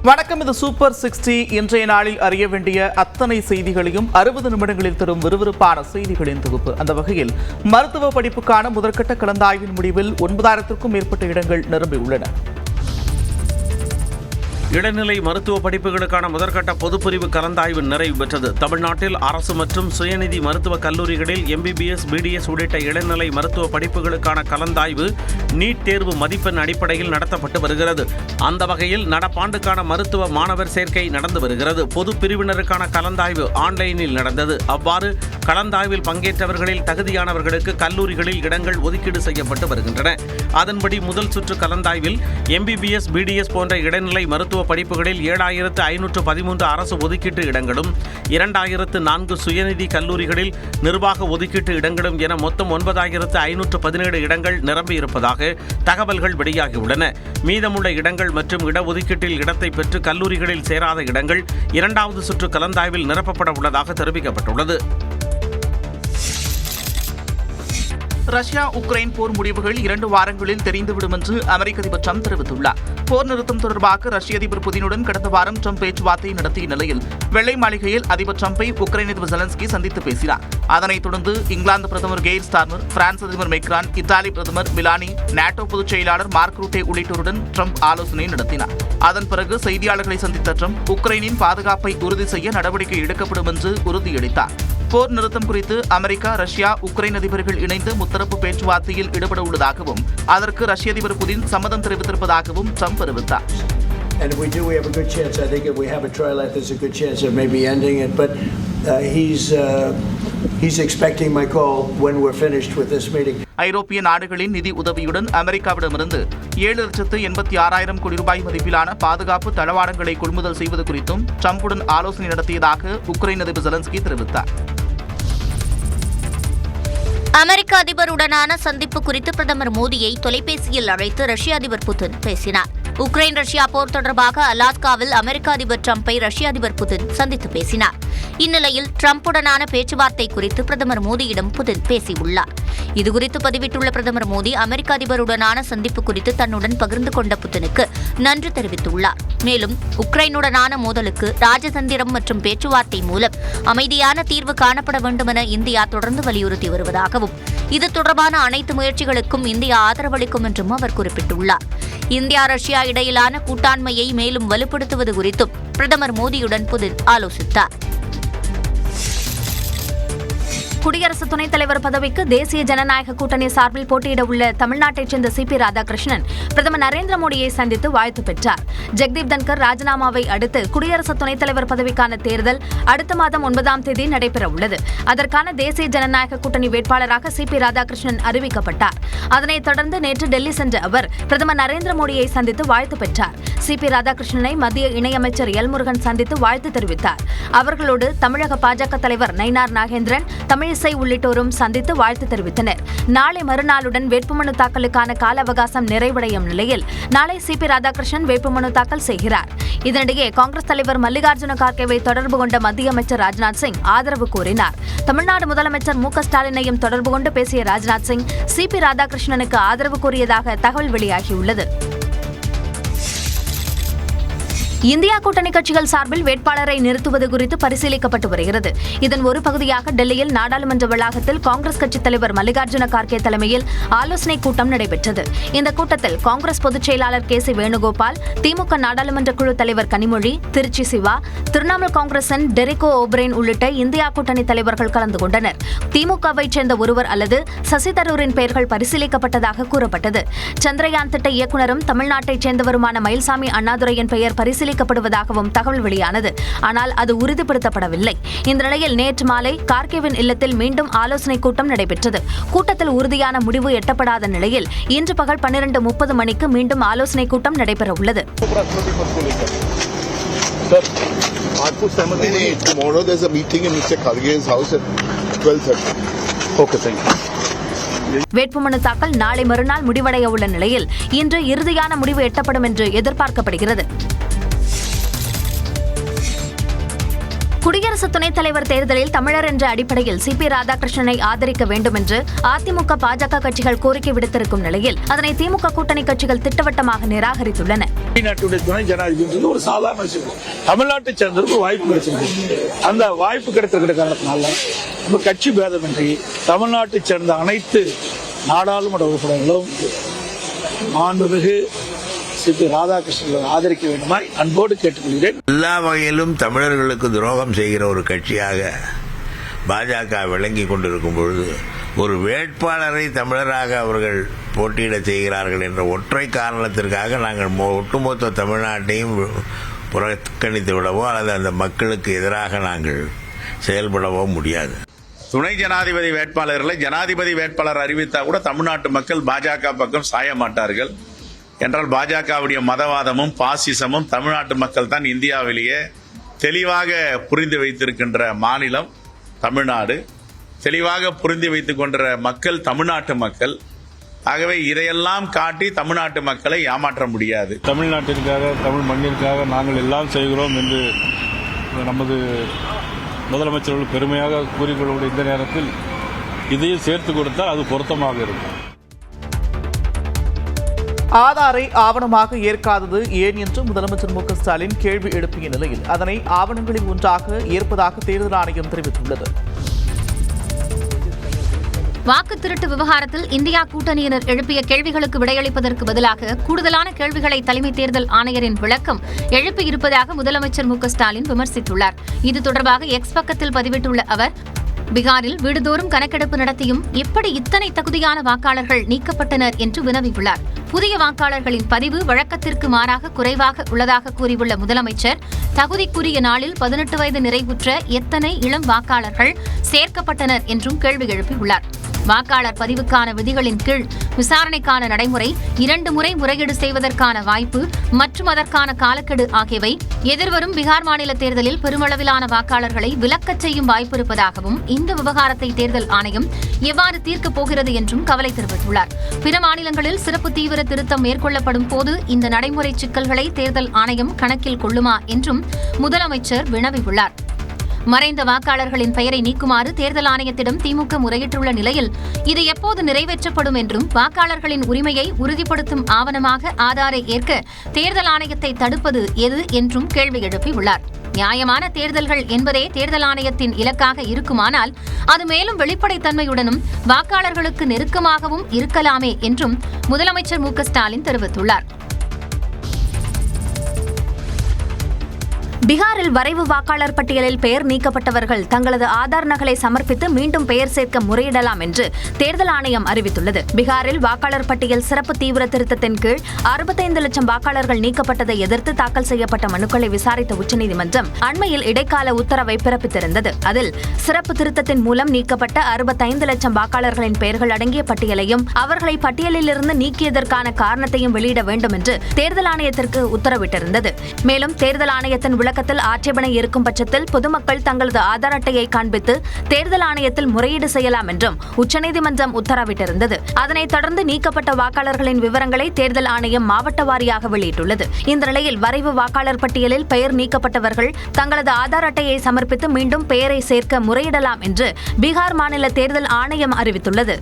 வணக்கம். இது சூப்பர் 60. இன்றைய நாளில் அறிய வேண்டிய அத்தனை செய்திகளையும் 60 நிமிடங்களில் தரும் விறுவிறுப்பான செய்திகளின் தொகுப்பு. அந்த வகையில் மருத்துவ படிப்புக்கான முதற்கட்ட கலந்தாய்வின் முடிவில் 9000க்கும் மேற்பட்ட இடங்கள் நிரம்பியுள்ளன. இடைநிலை மருத்துவ படிப்புகளுக்கான முதற்கட்ட பொதுப்பிரிவு கலந்தாய்வு நிறைவு பெற்றது. தமிழ்நாட்டில் அரசு மற்றும் சுயநிதி மருத்துவக் கல்லூரிகளில் எம்பிபிஎஸ், பிடிஎஸ் உள்ளிட்ட இடைநிலை மருத்துவ படிப்புகளுக்கான கலந்தாய்வு நீட் தேர்வு மதிப்பெண் அடிப்படையில் நடத்தப்பட்டு வருகிறது. அந்த வகையில் நடப்பாண்டுக்கான மருத்துவ மாணவர் சேர்க்கை நடந்து வருகிறது. பொது பிரிவினருக்கான கலந்தாய்வு ஆன்லைனில் நடந்தது. அவ்வாறு கலந்தாய்வில் பங்கேற்றவர்களில் தகுதியானவர்களுக்கு கல்லூரிகளில் இடங்கள் ஒதுக்கீடு செய்யப்பட்டு வருகின்றன. அதன்படி முதல் சுற்று கலந்தாய்வில் எம்பிபிஎஸ், பிடிஎஸ் போன்ற இடைநிலை மருத்துவ படிப்புகளில் 7513 அரசு ஒதுக்கீட்டு இடங்களும் 2004 சுயநிதி கல்லூரிகளில் நிர்வாக ஒதுக்கீட்டு இடங்களும் என மொத்தம் 9517 இடங்கள் நிரம்பியிருப்பதாக தகவல்கள் வெளியாகியுள்ளன. மீதமுள்ள இடங்கள் மற்றும் இடஒதுக்கீட்டில் இடத்தை பெற்று கல்லூரிகளில் சேராத இடங்கள் இரண்டாவது சுற்று கலந்தாய்வில் நிரப்பப்பட உள்ளதாக தெரிவிக்கப்பட்டுள்ளது. ரஷ்யா உக்ரைன் போர் முடிவுகள் 2 வாரங்களில் தெரிந்துவிடும் என்று அமெரிக்க அதிபர் ட்ரம்ப் தெரிவித்துள்ளார். போர் நிறுத்தம் தொடர்பாக ரஷ்ய அதிபர் புதினுடன் கடந்த வாரம் ட்ரம்ப் பேச்சுவார்த்தை நடத்திய நிலையில் வெள்ளை மாளிகையில் அதிபர் ட்ரம்பை உக்ரைன் அதிபர் ஜெலன்ஸ்கி சந்தித்து பேசினார். அதனைத் தொடர்ந்து இங்கிலாந்து பிரதமர் கெய்ர் ஸ்டார்மர், பிரான்ஸ் அதிபர் மெக்ரான், இத்தாலி பிரதமர் மிலானி, நாட்டோ பொதுச் செயலாளர் மார்க் ரூட்டே உள்ளிட்டோருடன் ட்ரம்ப் ஆலோசனை நடத்தினார். அதன் பிறகு செய்தியாளர்களை சந்தித்த ட்ரம்ப் உக்ரைனின் பாதுகாப்பை உறுதி செய்ய நடவடிக்கை எடுக்கப்படும் என்று உறுதியளித்தார். போர் நிறுத்தம் குறித்து அமெரிக்கா, ரஷ்யா, உக்ரைன் அதிபர்கள் இணைந்து முத்தரப்பு பேச்சுவார்த்தையில் ஈடுபட உள்ளதாகவும் அதற்கு ரஷ்ய அதிபர் புதின் சம்மதம் தெரிவித்திருப்பதாகவும் ட்ரம்ப் தெரிவித்தார். And if we do, we have a good chance. I think if we have a trial like this, a good chance of maybe ending it. But he's expecting my call when we're finished with this meeting. ஐரோப்பிய நாடுகளின் நிதி உதவியுடன் அமெரிக்காவிடமிருந்து 7,86,000 கோடி ரூபாய் மதிப்பிலான பாதுகாப்பு தளவாடங்களை கொள்முதல் செய்வது குறித்தும் ட்ரம்புடன் ஆலோசனை நடத்தியதாக உக்ரைன் அதிபர் ஜெலன்ஸ்கி தெரிவித்தார். அமெரிக்க அதிபருடனான சந்திப்பு குறித்து பிரதமர் மோடியை தொலைபேசியில் அழைத்து ரஷ்ய அதிபர் புதின் பேசினார். உக்ரைன் ரஷ்யா போர் தொடர்பாக அலாஸ்காவில் அமெரிக்க அதிபர் ட்ரம்பை ரஷ்ய அதிபர் புதின் சந்தித்து பேசினார். இந்நிலையில் ட்ரம்புடனான பேச்சுவார்த்தை குறித்து பிரதமர் மோடியிடம் புதின் பேசியுள்ளார். இதுகுறித்து பதிவிட்டுள்ள பிரதமர் மோடி அமெரிக்க அதிபருடனான சந்திப்பு குறித்து தன்னுடன் பகிர்ந்து கொண்ட புதினுக்கு நன்றி தெரிவித்துள்ளார். மேலும் உக்ரைனுடனான மோதலுக்கு ராஜதந்திரம் மற்றும் பேச்சுவார்த்தை மூலம் அமைதியான தீர்வு காணப்பட வேண்டும் என இந்தியா தொடர்ந்து வலியுறுத்தி வருவதாகவும் இது தொடர்பான அனைத்து முயற்சிகளுக்கும் இந்தியா ஆதரவளிக்கும் என்றும் அவர் குறிப்பிட்டுள்ளார். இந்தியா ரஷ்யா இடையிலான கூட்டாண்மையை மேலும் வலுப்படுத்துவது குறித்தும் பிரதமர் மோடியுடன் புதின் ஆலோசித்தார். குடியரசு துணைத் தலைவர் பதவிக்கு தேசிய ஜனநாயக கூட்டணி சார்பில் போட்டியிட உள்ள தமிழ்நாட்டைச் சேர்ந்த சிபி ராதாகிருஷ்ணன் பிரதமர் நரேந்திர மோடியை சந்தித்து வாழ்த்து பெற்றார். ஜெக்தீப் தன்கர் ராஜினாமாவை அடுத்து குடியரசு துணைத் தலைவர் பதவிக்கான தேர்தல் அடுத்த மாதம் 9ஆம் தேதி நடைபெற உள்ளது. அதற்கான தேசிய ஜனநாயக கூட்டணி வேட்பாளராக சிபி ராதாகிருஷ்ணன் அறிவிக்கப்பட்டார். அதனைத் தொடர்ந்து நேற்று டெல்லி சென்ற அவர் பிரதமர் நரேந்திர மோடியை சந்தித்து வாழ்த்து பெற்றார். சிபி ராதாகிருஷ்ணனை மத்திய இணையமைச்சர் எல் முருகன் சந்தித்து வாழ்த்து தெரிவித்தார். அவர்களோடு தமிழக பாஜக தலைவர் நயினார் நாகேந்திரன், தமிழிசை உள்ளிட்டோரும் சந்தித்து வாழ்த்து தெரிவித்தனர். நாளை மறுநாளுடன் வேட்புமனு தாக்கலுக்கான கால அவகாசம் நிறைவடையும் நிலையில் நாளை சிபி ராதாகிருஷ்ணன் வேட்புமனு தாக்கல் செய்கிறார். இதனிடையே காங்கிரஸ் தலைவர் மல்லிகார்ஜுன கார்கேவை தொடர்பு கொண்ட மத்திய அமைச்சர் ராஜ்நாத் சிங் ஆதரவு கோரினார். தமிழ்நாடு முதலமைச்சர் மு க ஸ்டாலினையும் தொடர்பு கொண்டு பேசிய ராஜ்நாத் சிங் சிபி ராதாகிருஷ்ணனுக்கு ஆதரவு கோரியதாக தகவல் வெளியாகியுள்ளது. இந்தியா கூட்டணி கட்சிகள் சார்பில் வேட்பாளரை நிறுத்துவது குறித்து பரிசீலிக்கப்பட்டு வருகிறது. இதன் ஒரு பகுதியாக டெல்லியில் நாடாளுமன்ற வளாகத்தில் காங்கிரஸ் கட்சித் தலைவர் மல்லிகார்ஜுன கார்கே தலைமையில் ஆலோசனைக் கூட்டம் நடைபெற்றது. இந்த கூட்டத்தில் காங்கிரஸ் பொதுச் செயலாளர் கே சி வேணுகோபால், திமுக நாடாளுமன்ற குழு தலைவர் கனிமொழி, திருச்சி சிவா, திரிணாமுல் காங்கிரசின் டெரிகோ ஓப்ரேன் உள்ளிட்ட இந்தியா கூட்டணி தலைவர்கள் கலந்து கொண்டனர். திமுகவைச் சேர்ந்த ஒருவர் அல்லது சசி தரூரின் பெயர்கள் பரிசீலிக்கப்பட்டதாக கூறப்பட்டது. சந்திரயான் திட்ட இயக்குநரும் தமிழ்நாட்டைச் சேர்ந்தவருமான மயில்சாமி அண்ணாதுரையின் பெயர் பரிசீலிக்கப்படுவதாகவும் தகவல் வெளியானது. ஆனால் அது உறுதிப்படுத்தப்படவில்லை. இந்த நிலையில் நேற்று மாலை கார்கேவின் இல்லத்தில் மீண்டும் ஆலோசனை கூட்டம் நடைபெற்றது. கூட்டத்தில் உறுதியான முடிவு எட்டப்படாத நிலையில் இன்று பகல் 12:30 மணிக்கு மீண்டும் ஆலோசனை கூட்டம் நடைபெற உள்ளது. வேட்புமனு தாக்கல் நாளை மறுநாள் முடிவடைய உள்ள நிலையில் இன்று இறுதியான முடிவு எட்டப்படும் என்று எதிர்பார்க்கப்படுகிறது. குடியரசு துணைத் தலைவர் தேர்தலில் தமிழர் என்ற அடிப்படையில் சிபி ராதாகிருஷ்ணனை ஆதரிக்க வேண்டும் என்று அதிமுக, பாஜக கட்சிகள் கோரிக்கை விடுத்திருக்கும் நிலையில் அதனை திமுக கூட்டணி கட்சிகள் திட்டவட்டமாக நிராகரித்துள்ளன. நாட்டுடைய துணை ஜனாதிபதி ஒரு சாதாரண விஷயம். தமிழ்நாட்டை சேர்ந்தவருக்கு வாய்ப்பு கிடைச்சிருக்கு. அந்த வாய்ப்பு கிடைத்திருக்கிற காரணத்தினால நம்ம கட்சி பேதமின்றி தமிழ்நாட்டை சேர்ந்த அனைத்து நாடாளுமன்ற உறுப்பினர்களும் மாண்புமிகு சிபி ராதாகிருஷ்ணன் ஆதரிக்க வேண்டுமாய் அன்போடு கேட்டுக்கொள்கிறேன். எல்லா வகையிலும் தமிழர்களுக்கு துரோகம் செய்கிற ஒரு கட்சியாக பாஜக விளங்கி கொண்டிருக்கும் பொழுது ஒரு வேட்பாளரை தமிழராக அவர்கள் போட்டியிட செய்கிறார்கள் என்ற ஒற்றை காரணத்திற்காக நாங்கள் ஒட்டுமொத்த தமிழ்நாட்டையும் புறக்கணித்து விடவோ அல்லது அந்த மக்களுக்கு எதிராக நாங்கள் செயல்படவோ முடியாது. துணை ஜனாதிபதி வேட்பாளர்களை ஜனாதிபதி வேட்பாளர் அறிவித்தா கூட தமிழ்நாட்டு மக்கள் பாஜக பக்கம் சாய மாட்டார்கள். என்றால் பாஜகவுடைய மதவாதமும் பாசிசமும் தமிழ்நாட்டு மக்கள் தான் இந்தியாவிலேயே தெளிவாக புரிந்து வைத்திருக்கின்ற மாநிலம் தமிழ்நாடு. தெளிவாக புரிந்து வைத்துக் கொண்ட மக்கள் தமிழ்நாட்டு மக்கள். ஆகவே இதையெல்லாம் காட்டி தமிழ்நாட்டு மக்களை ஏமாற்ற முடியாது. தமிழ்நாட்டிற்காக தமிழ் மண்ணிற்காக நாங்கள் எல்லாம் செய்கிறோம் என்று நமது முதலமைச்சர்கள் பெருமையாக கூறிக்கொள்ளக்கூடிய இந்த நேரத்தில் இதையும் சேர்த்து கொடுத்தால் அது பொருத்தமாக இருக்கும். ஆதாரை ஆவணமாக ஏற்காதது ஏன் என்று முதலமைச்சர் மு.க. ஸ்டாலின் கேள்வி எழுப்பிய நிலையில் அதனை ஆவணங்களில் ஒன்றாக ஏற்பதாக தேர்தல் ஆணையம் தெரிவித்துள்ளது. வாக்கு திருட்டு விவகாரத்தில் இந்தியா கூட்டணியினர் எழுப்பிய கேள்விகளுக்கு விடையளிப்பதற்கு பதிலாக கூடுதலான கேள்விகளை தலைமை தேர்தல் ஆணையரின் விளக்கம் எழுப்பியிருப்பதாக முதலமைச்சர் மு.க. ஸ்டாலின் விமர்சித்துள்ளார். இது தொடர்பாக எக்ஸ் பக்கத்தில் பதிவிட்டுள்ள அவர், பீகாரில் வீடுதோறும் கணக்கெடுப்பு நடத்தியும் எப்படி இத்தனை தகுதியான வாக்காளர்கள் நீக்கப்பட்டனர் என்று வினவியுள்ளார். புதிய வாக்காளர்களின் பதிவு வழக்கத்திற்கு மாறாக குறைவாக உள்ளதாக கூறியுள்ள முதலமைச்சர், தகுதிக்குரிய நாளில் 18 வயது நிறைவுற்ற எத்தனை இளம் வாக்காளர்கள் சேர்க்கப்பட்டனர் என்றும் கேள்வி எழுப்பியுள்ளார். வாக்காளர் பதிவுக்கான விதிகளின் கீழ் விசாரணைக்கான நடைமுறை, 2 முறை முறையீடு செய்வதற்கான வாய்ப்பு மற்றும் அதற்கான காலக்கெடு ஆகியவை எதிர்வரும் பீகார் மாநில தேர்தலில் பெருமளவிலான வாக்காளர்களை விலக்கச் செய்யும் வாய்ப்பு இருப்பதாகவும் இந்த விவகாரத்தை தேர்தல் ஆணையம் எவ்வாறு தீர்க்கப் போகிறது என்றும் கவலை தெரிவித்துள்ளார். பிற மாநிலங்களில் சிறப்பு தீவிர திருத்தம் மேற்கொள்ளப்படும் போது இந்த நடைமுறை சிக்கல்களை தேர்தல் ஆணையம் கணக்கில் கொள்ளுமா என்றும் முதலமைச்சர் வினவியுள்ளார். மறைந்த வாக்காளர்களின் பெயரை நீக்குமாறு தேர்தல் ஆணையத்திடம் திமுக முறையிட்டுள்ள நிலையில் இது எப்போது நிறைவேற்றப்படும் என்றும் வாக்காளர்களின் உரிமையை உறுதிப்படுத்தும் ஆவணமாக ஆதாரை ஏற்க தேர்தல் ஆணையத்தை தடுப்பது எது என்றும் கேள்வி எழுப்பியுள்ளார். நியாயமான தேர்தல்கள் என்பதே தேர்தல் ஆணையத்தின் இலக்காக இருக்குமானால் அது மேலும் வெளிப்படைத்தன்மையுடனும் வாக்காளர்களுக்கு நெருக்கமாகவும் இருக்கலாமே என்றும் முதலமைச்சர் மு.க. ஸ்டாலின் தெரிவித்துள்ளார். பீகாரில் வரைவு வாக்காளர் பட்டியலில் பெயர் நீக்கப்பட்டவர்கள் தங்களது ஆதார் நகலை சமர்ப்பித்து மீண்டும் பெயர் சேர்க்க முறையிடலாம் என்று தேர்தல் ஆணையம் அறிவித்துள்ளது. பீகாரில் வாக்காளர் பட்டியல் சிறப்பு தீவிர திருத்தத்தின் கீழ் 65 லட்சம் வாக்காளர்கள் நீக்கப்பட்டதை எதிர்த்து தாக்கல் செய்யப்பட்ட மனுக்களை விசாரித்த உச்சநீதிமன்றம் அண்மையில் இடைக்கால உத்தரவை பிறப்பித்திருந்தது. அதில் சிறப்பு திருத்தத்தின் மூலம் நீக்கப்பட்ட 65 லட்சம் வாக்காளர்களின் பெயர்கள் அடங்கிய பட்டியலையும் அவர்களை பட்டியலிலிருந்து நீக்கியதற்கான காரணத்தையும் வெளியிட வேண்டும் என்று தேர்தல் ஆணையத்திற்கு உத்தரவிட்டிருந்தது. மேலும் தேர்தல் ஆணையத்தின் விளக்கத்தில் ஆட்சேபனை இருக்கும் பட்சத்தில் பொதுமக்கள் தங்களது ஆதார் அட்டையை காண்பித்து தேர்தல் ஆணையத்தில் முறையீடு செய்யலாம் என்றும் உச்சநீதிமன்றம் உத்தரவிட்டிருந்தது. அதனைத் தொடர்ந்து நீக்கப்பட்ட வாக்காளர்களின் விவரங்களை தேர்தல் ஆணையம் மாவட்ட வாரியாக வெளியிட்டுள்ளது. இந்த நிலையில் வரைவு வாக்காளர் பட்டியலில் பெயர் நீக்கப்பட்டவர்கள் தங்களது ஆதார் அட்டையை சமர்ப்பித்து மீண்டும் பெயரை சேர்க்க முறையிடலாம் என்று பீகார் மாநில தேர்தல் ஆணையம் அறிவித்துள்ளது.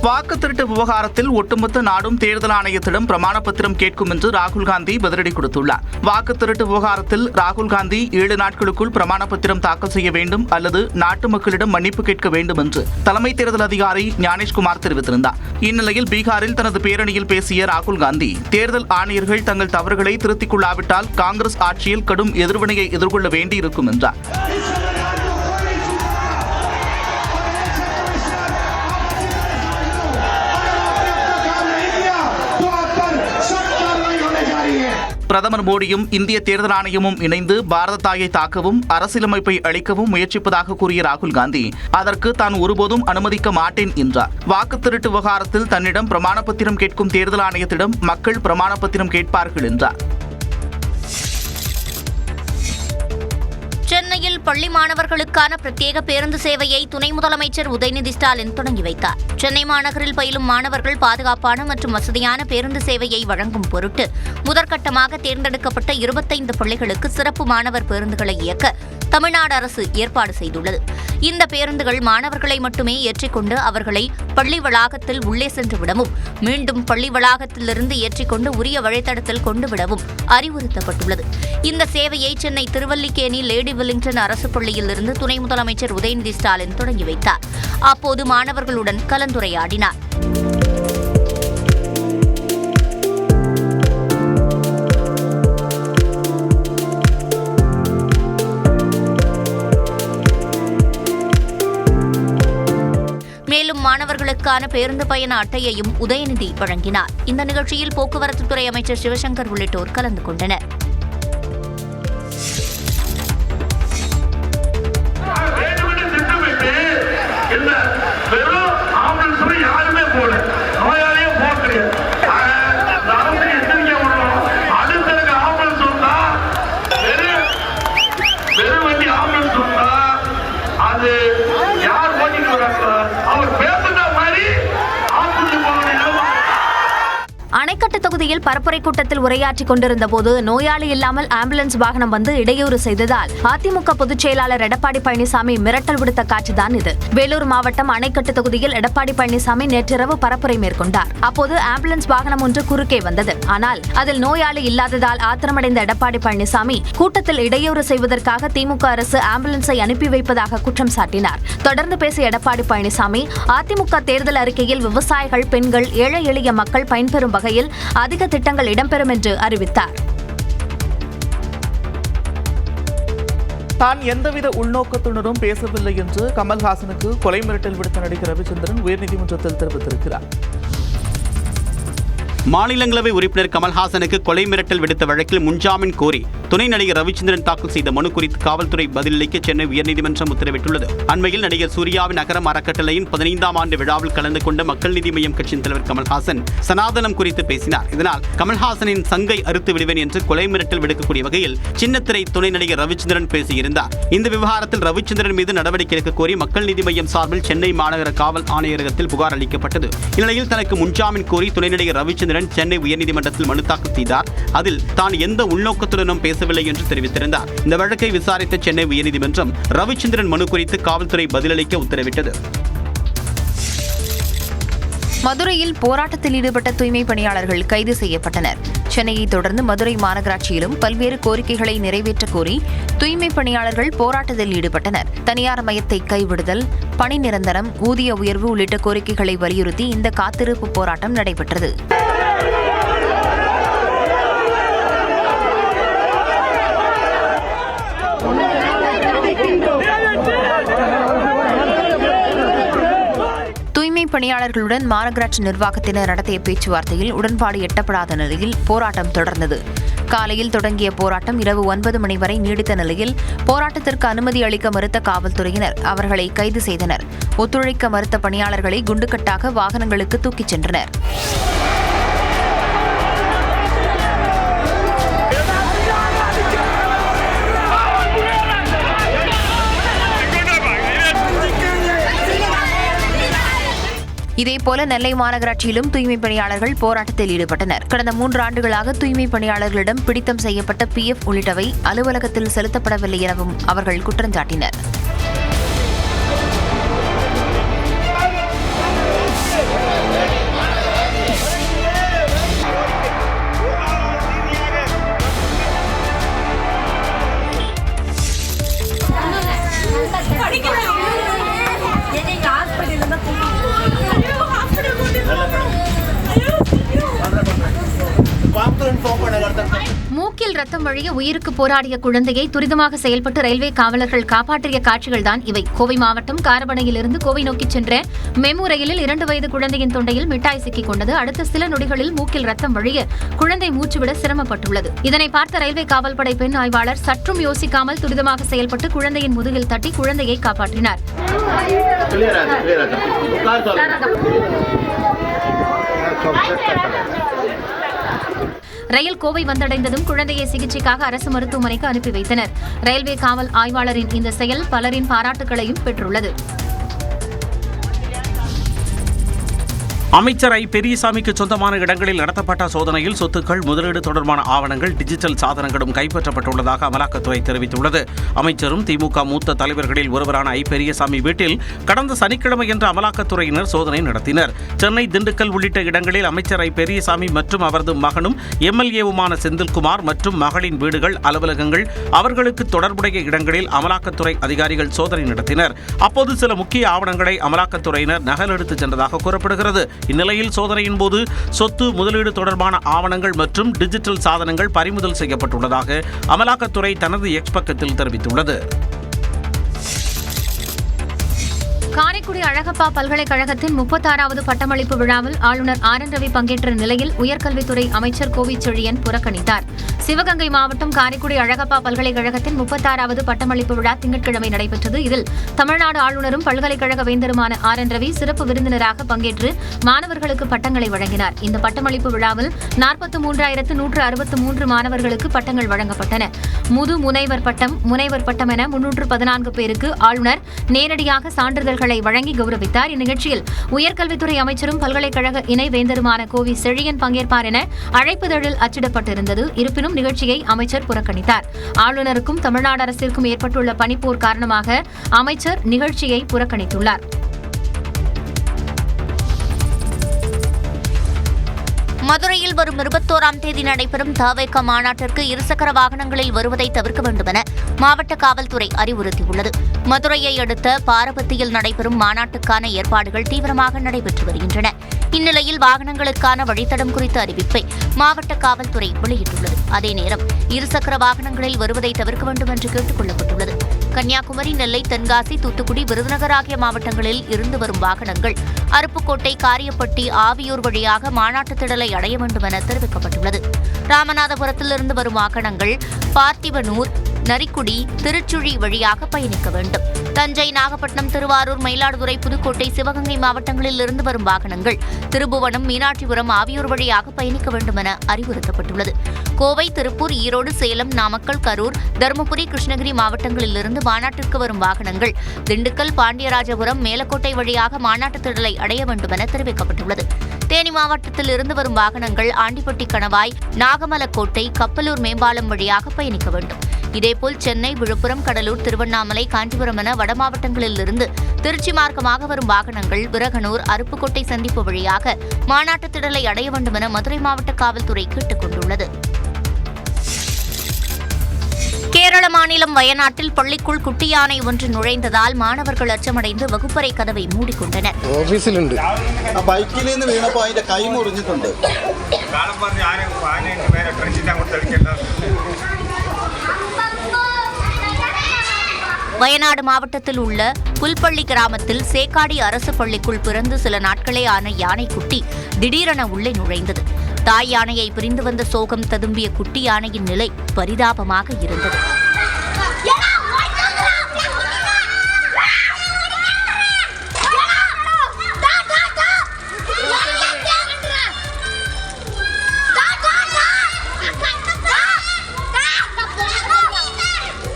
வாக்கு திருட்டு விவகாரத்தில் ஒட்டுமொத்த நாடும் தேர்தல் ஆணையத்திடம் பிரமாண பத்திரம் கேட்கும் என்று ராகுல் காந்தி பதிலடி கொடுத்துள்ளார். வாக்கு திருட்டு விவகாரத்தில் ராகுல் காந்தி 7 நாட்களுக்குள் பிரமாண பத்திரம் தாக்கல் செய்ய வேண்டும் அல்லது நாட்டு மக்களிடம் மன்னிப்பு கேட்க வேண்டும் என்று தலைமை தேர்தல் அதிகாரி ஞானேஷ்குமார் தெரிவித்திருந்தார். இந்நிலையில் பீகாரில் தனது பேரணியில் பேசிய ராகுல் காந்தி, தேர்தல் ஆணையர்கள் தங்கள் தவறுகளை திருத்திக் கொள்ளாவிட்டால் காங்கிரஸ் ஆட்சியில் கடும் எதிர்வினையை எதிர்கொள்ள வேண்டியிருக்கும் என்றார். பிரதமர் மோடியும் இந்திய தேர்தல் ஆணையமும் இணைந்து பாரத தாயை தாக்கவும் அரசியலமைப்பை அளிக்கவும் முயற்சிப்பதாக கூறிய ராகுல் காந்தி, அதற்கு தான் ஒருபோதும் அனுமதிக்க மாட்டேன் என்றார். வாக்கு திருட்டு விவகாரத்தில் தன்னிடம் பிரமாண பத்திரம் கேட்கும் தேர்தல் ஆணையத்திடம் மக்கள் பிரமாண பத்திரம் கேட்பார்கள் என்றார். சென்னையில் பள்ளி மாணவர்களுக்கான பிரத்யேக பேருந்து சேவையை துணை முதலமைச்சர் உதயநிதி ஸ்டாலின் தொடங்கி வைத்தார். சென்னை மாநகரில் பயிலும் மாணவர்கள் பாதுகாப்பான மற்றும் வசதியான பேருந்து சேவையை வழங்கும் பொருட்டு முதற்கட்டமாக தேர்ந்தெடுக்கப்பட்ட 25 பள்ளிகளுக்கு சிறப்பு மாணவர் பேருந்துகளை இயக்க தமிழ்நாடு அரசு ஏற்பாடு செய்துள்ளது. இந்த பேருந்துகள் மாணவர்களை மட்டுமே ஏற்றிக்கொண்டு அவர்களை பள்ளி வளாகத்தில் உள்ளே சென்று விடவும் மீண்டும் பள்ளி வளாகத்திலிருந்து ஏற்றிக்கொண்டு உரிய வழித்தடத்தில் கொண்டு விடவும் அறிவுறுத்தப்பட்டுள்ளது. இந்த சேவையை சென்னை திருவல்லிக்கேணி லேடி வெலிங்டன் அரசு பள்ளியில் இருந்து துணை முதலமைச்சர் உதயநிதி ஸ்டாலின் தொடங்கி வைத்தார். அப்போது மாணவர்களுடன் கலந்துரையாடினார். மேலும் மாணவர்களுக்கான பேருந்து பயண அட்டையையும் உதயநிதி வழங்கினார். இந்த நிகழ்ச்சியில் போக்குவரத்துத்துறை அமைச்சர் சிவசங்கர் உள்ளிட்டோர் கலந்து கொண்டனர். அணைக்கட்டு தொகுதியில் பரப்புரை கூட்டத்தில் உரையாற்றிக் கொண்டிருந்த போது நோயாளி இல்லாமல் ஆம்புலன்ஸ் வாகனம் வந்து இடையூறு செய்ததால் அதிமுக பொதுச் செயலாளர் எடப்பாடி பழனிசாமி மிரட்டல் விடுத்த காட்சிதான் இது. வேலூர் மாவட்டம் அணைக்கட்டு தொகுதியில் எடப்பாடி பழனிசாமி நேற்றிரவு பரப்புரை மேற்கொண்டார். அப்போது ஆம்புலன்ஸ் வாகனம் ஒன்று குறுக்கே வந்தது. ஆனால் அதில் நோயாளி இல்லாததால் ஆத்திரமடைந்த எடப்பாடி பழனிசாமி கூட்டத்தில் இடையூறு செய்வதற்காக திமுக அரசு ஆம்புலன்ஸை அனுப்பி வைப்பதாக குற்றம் சாட்டினார். தொடர்ந்து பேசிய எடப்பாடி பழனிசாமி அதிமுக தேர்தல் அறிக்கையில் விவசாயிகள், பெண்கள், ஏழை எளிய மக்கள் பயன்பெறும் வகையில் அதிக திட்டங்கள் இடம்பெறும் என்று அறிவித்தார். தான் எந்தவித உள்நோக்கத்துடனும் பேசவில்லை என்று கமல்ஹாசனுக்கு கொலை மிரட்டல் விடுத்த நடிகர் ரவிச்சந்திரன் உயர்நீதிமன்றத்தில் தெரிவித்திருக்கிறார். மாநிலங்களவை உறுப்பினர் கமல்ஹாசனுக்கு கொலை மிரட்டல் விடுத்த வழக்கில் முன்ஜாமீன் கோரி துணை நடிகர் ரவிச்சந்திரன் தாக்கல் செய்த மனு குறித்து காவல்துறை பதிலளிக்க சென்னை உயர்நீதிமன்றம் உத்தரவிட்டுள்ளது. அண்மையில் நடிகர் சூர்யாவின் அகரம் அறக்கட்டளையின் 15ஆம் ஆண்டு விழாவில் கலந்து கொண்ட மக்கள் நீதி மய்யம் கட்சியின் தலைவர் கமல்ஹாசன் சனாதனம் குறித்து பேசினார். இதனால் கமல்ஹாசனின் சங்கை அறுத்து விடுவேன் என்று கொலை மிரட்டல் விடுக்கக்கூடிய வகையில் சின்னத்திரை துணை நடிகர் ரவிச்சந்திரன் பேசியிருந்தார். இந்த விவகாரத்தில் ரவிச்சந்திரன் மீது நடவடிக்கை எடுக்க கோரி மக்கள் நீதி மய்யம் சார்பில் சென்னை மாநகர காவல் ஆணையரகத்தில் புகார் அளிக்கப்பட்டது. இந்நிலையில் தனக்கு முன்ஜாமீன் கோரி துணை நடிகர் ரவிச்சந்திரன் சென்னை உயர்நீதிமன்றத்தில் மனு தாக்கல் செய்தார். அதில் தான் எந்த உள்நோக்கத்துடனும் பேசவில்லை என்று தெரிவித்திருந்தார். இந்த வழக்கை விசாரித்த சென்னை உயர்நீதிமன்றம் ரவிச்சந்திரன் மனு குறித்து காவல்துறை பதிலளிக்க உத்தரவிட்டது. மதுரையில் போராட்டத்தில் ஈடுபட்ட தூய்மை பணியாளர்கள் கைது செய்யப்பட்டனர். சென்னையை தொடர்ந்து மதுரை மாநகராட்சியிலும் பல்வேறு கோரிக்கைகளை நிறைவேற்ற கோரி தூய்மை பணியாளர்கள் போராட்டத்தில் ஈடுபட்டனர். தனியார் மயத்தை கைவிடுதல், பணி நிரந்தரம், ஊதிய உயர்வு உள்ளிட்ட கோரிக்கைகளை வலியுறுத்தி இந்த காத்திருப்பு போராட்டம் நடைபெற்றது. தூய்மை பணியாளர்களுடன் மாநகராட்சி நிர்வாகத்தினர் நடத்திய பேச்சுவார்த்தையில் உடன்பாடு எட்டப்படாத நிலையில் போராட்டம் தொடர்ந்தது. காலையில் தொடங்கிய போராட்டம் இரவு 9 மணி வரை நீடித்த நிலையில் போராட்டத்திற்கு அனுமதி அளிக்க மறுத்த காவல்துறையினர் அவர்களை கைது செய்தனர். ஒத்துழைக்க மறுத்த பணியாளர்களை குண்டுக்கட்டாக வாகனங்களுக்கு தூக்கிச் சென்றனர். இதேபோல நெல்லை மாநகராட்சியிலும் தூய்மை பணியாளர்கள் போராட்டத்தில் ஈடுபட்டனர். கடந்த 3 ஆண்டுகளாக தூய்மை பணியாளர்களிடம் பிடித்தம் செய்யப்பட்ட PF உள்ளிட்டவை அலுவலகத்தில் செலுத்தப்படவில்லை எனவும் அவர்கள் குற்றம் சாட்டினர். மூக்கில் ரத்தம் வழிய உயிருக்கு போராடிய குழந்தையை துரிதமாக செயல்பட்டு ரயில்வே காவலர்கள் காப்பாற்றிய காட்சிகள்தான் இவை. கோவை மாவட்டம் காரபனையிலிருந்து கோவை நோக்கி சென்ற மெமு ரயிலில் 2 வயது குழந்தையின் தொண்டையில் மிட்டாய் சிக்கிக் கொண்டது. அடுத்த சில நொடிகளில் மூக்கில் ரத்தம் வழிய குழந்தை மூச்சுவிட சிரமப்பட்டுள்ளது. இதனை பார்த்த ரயில்வே காவல்படை பெண் ஆய்வாளர் சற்றும் யோசிக்காமல் துரிதமாக செயல்பட்டு குழந்தையின் முதுகில் தட்டி குழந்தையை காப்பாற்றினார். ரயில் கோவை வந்தடைந்ததும் குழந்தையை சிகிச்சைக்காக அரசு மருத்துவமனைக்கு அனுப்பி வைத்தனர். ரயில்வே காவல் ஆய்வாளரின் இந்த செயல் பலரின் பாராட்டுகளையும் பெற்றுள்ளது. அமைச்சர் ஐ பெரியசாமிக்கு சொந்தமான இடங்களில் நடத்தப்பட்ட சோதனையில் சொத்துக்கள், முதலீடு தொடர்பான ஆவணங்கள், டிஜிட்டல் சாதனங்களும் கைப்பற்றப்பட்டுள்ளதாக அமலாக்கத்துறை தெரிவித்துள்ளது. அமைச்சரும் திமுக மூத்த தலைவர்களில் ஒருவரான ஐ பெரியசாமி வீட்டில் கடந்த சனிக்கிழமையன்று அமலாக்கத்துறையினர் சோதனை நடத்தினர். சென்னை, திண்டுக்கல் உள்ளிட்ட இடங்களில் அமைச்சர் ஐ பெரியசாமி மற்றும் அவரது மகனும் எம்எல்ஏவுமான செந்தில்குமார் மற்றும் மகளின் வீடுகள், அலுவலகங்கள், அவர்களுக்கு தொடர்புடைய இடங்களில் அமலாக்கத்துறை அதிகாரிகள் சோதனை நடத்தினர். அப்போது சில முக்கிய ஆவணங்களை அமலாக்கத்துறையினர் நகல் எடுத்துச் சென்றதாக கூறப்படுகிறது. இந்நிலையில் சோதனையின் போது சொத்து, முதலீடு தொடர்பான ஆவணங்கள் மற்றும் டிஜிட்டல் சாதனங்கள் பறிமுதல் செய்யப்பட்டுள்ளதாக அமலாக்கத்துறை தனது எக்ஸ் பக்கத்தில் தெரிவித்துள்ளது. காரைக்குடி அழகப்பா பல்கலைக்கழகத்தின் 36வது பட்டமளிப்பு விழாவில் ஆளுநர் ஆர் என் ரவி பங்கேற்ற நிலையில் உயர்கல்வித்துறை அமைச்சர் கோவிச்செழியன் புறக்கணித்தார். சிவகங்கை மாவட்டம் காரைக்குடி அழகப்பா பல்கலைக்கழகத்தின் 36வது பட்டமளிப்பு விழா திங்கட்கிழமை நடைபெற்றது. இதில் தமிழ்நாடு ஆளுநரும் பல்கலைக்கழக வேந்தருமான ஆர் என் ரவி சிறப்பு விருந்தினராக பங்கேற்று மாணவர்களுக்கு பட்டங்களை வழங்கினார். இந்த பட்டமளிப்பு விழாவில் 43,163 மாணவர்களுக்கு பட்டங்கள் வழங்கப்பட்டன. முனைவர் பட்டம் என 314 பேருக்கு ஆளுநர் நேரடியாக சான்றிதழ்களை வழங்கி கௌரவித்தார். இந்நிகழ்ச்சியில் உயர்கல்வித்துறை அமைச்சரும் பல்கலைக்கழக இணைவேந்தருமான கோவி செழியன் பங்கேற்பார் என அழைப்புதழில் அச்சிடப்பட்டிருந்தது. இருப்பினும் நிகழ்ச்சியை அமைச்சர் புறக்கணித்தார். ஆளுநருக்கும் தமிழ்நாடு அரசிற்கும் ஏற்பட்டுள்ள பனிப்போர் காரணமாக அமைச்சர் நிகழ்ச்சியை புறக்கணித்துள்ளார். மதுரையில் வரும் 21ஆம் தேதி நடைபெறும் தவேக மாநாட்டிற்கு இருசக்கர வாகனங்களில் வருவதை தவிர்க்க வேண்டும் என மாவட்ட காவல்துறை அறிவுறுத்தியுள்ளது. மதுரையை அடுத்த பாரபத்தியில் நடைபெறும் மாநாட்டுக்கான ஏற்பாடுகள் தீவிரமாக நடைபெற்று வருகின்றன. இந்நிலையில் வாகனங்களுக்கான வழித்தடம் குறித்த அறிவிப்பை மாவட்ட காவல்துறை வெளியிட்டுள்ளது. அதே நேரம் இருசக்கர வாகனங்களில் வருவதை தவிர்க்க வேண்டும் என்று கேட்டுக் கொள்ளப்பட்டுள்ளது. கன்னியாகுமரி, நெல்லை, தென்காசி, தூத்துக்குடி, விருதுநகர் ஆகிய மாவட்டங்களில் இருந்து வரும் வாகனங்கள் அருப்புக்கோட்டை, காரியப்பட்டி, ஆவியூர் வழியாக மாநாட்டு திடலை அடைய வேண்டும் என தெரிவிக்கப்பட்டுள்ளது. ராமநாதபுரத்திலிருந்து வரும் வாகனங்கள் பார்த்திபனூர், நரிக்குடி, திருச்சுழி வழியாக பயணிக்க வேண்டும். தஞ்சை, நாகப்பட்டினம், திருவாரூர், மயிலாடுதுறை, புதுக்கோட்டை, சிவகங்கை மாவட்டங்களில் இருந்து வரும் வாகனங்கள் திருபுவனம், மீனாட்சிபுரம், ஆவியூர் வழியாக பயணிக்க வேண்டும் என அறிவுறுத்தப்பட்டுள்ளது. கோவை, திருப்பூர், ஈரோடு, சேலம், நாமக்கல், கரூர், தருமபுரி, கிருஷ்ணகிரி மாவட்டங்களிலிருந்து மாநாட்டிற்கு வரும் வாகனங்கள் திண்டுக்கல், பாண்டியராஜபுரம், மேலக்கோட்டை வழியாக மாநாட்டு திடலை அடைய வேண்டும் என தெரிவிக்கப்பட்டுள்ளது. தேனி மாவட்டத்தில் இருந்து வரும் வாகனங்கள் ஆண்டிப்பட்டி, கணவாய், நாகமலக்கோட்டை, கப்பலூர் மேம்பாலம் வழியாக பயணிக்க வேண்டும். இதேபோல் சென்னை, விழுப்புரம், கடலூர், திருவண்ணாமலை, காஞ்சிபுரம் என வட மாவட்டங்களில் இருந்து திருச்சி மார்க்கமாக வரும் வாகனங்கள் விரகனூர், அருப்புக்கோட்டை சந்திப்பு வழியாக மாநாட்டு திடலை அடைய வேண்டும் என மதுரை மாவட்ட காவல்துறை கேட்டுக் கொண்டுள்ளது. கேரள மாநிலம் வயநாட்டில் பள்ளிக்குள் குட்டி யானை ஒன்று நுழைந்ததால் மாணவர்கள் அச்சமடைந்து வகுப்பறை கதவை மூடிக்கொண்டனர். வயநாடு மாவட்டத்தில் உள்ள புல்பள்ளி கிராமத்தில் சேக்காடி அரசு பள்ளிக்குள் பிறந்து சில நாட்களே ஆன யானைக்குட்டி திடீரென உள்ளே நுழைந்தது. தாய் யானையை பிரிந்து வந்த சோகம் ததும்பிய குட்டி யானையின் நிலை பரிதாபமாக இருந்தது.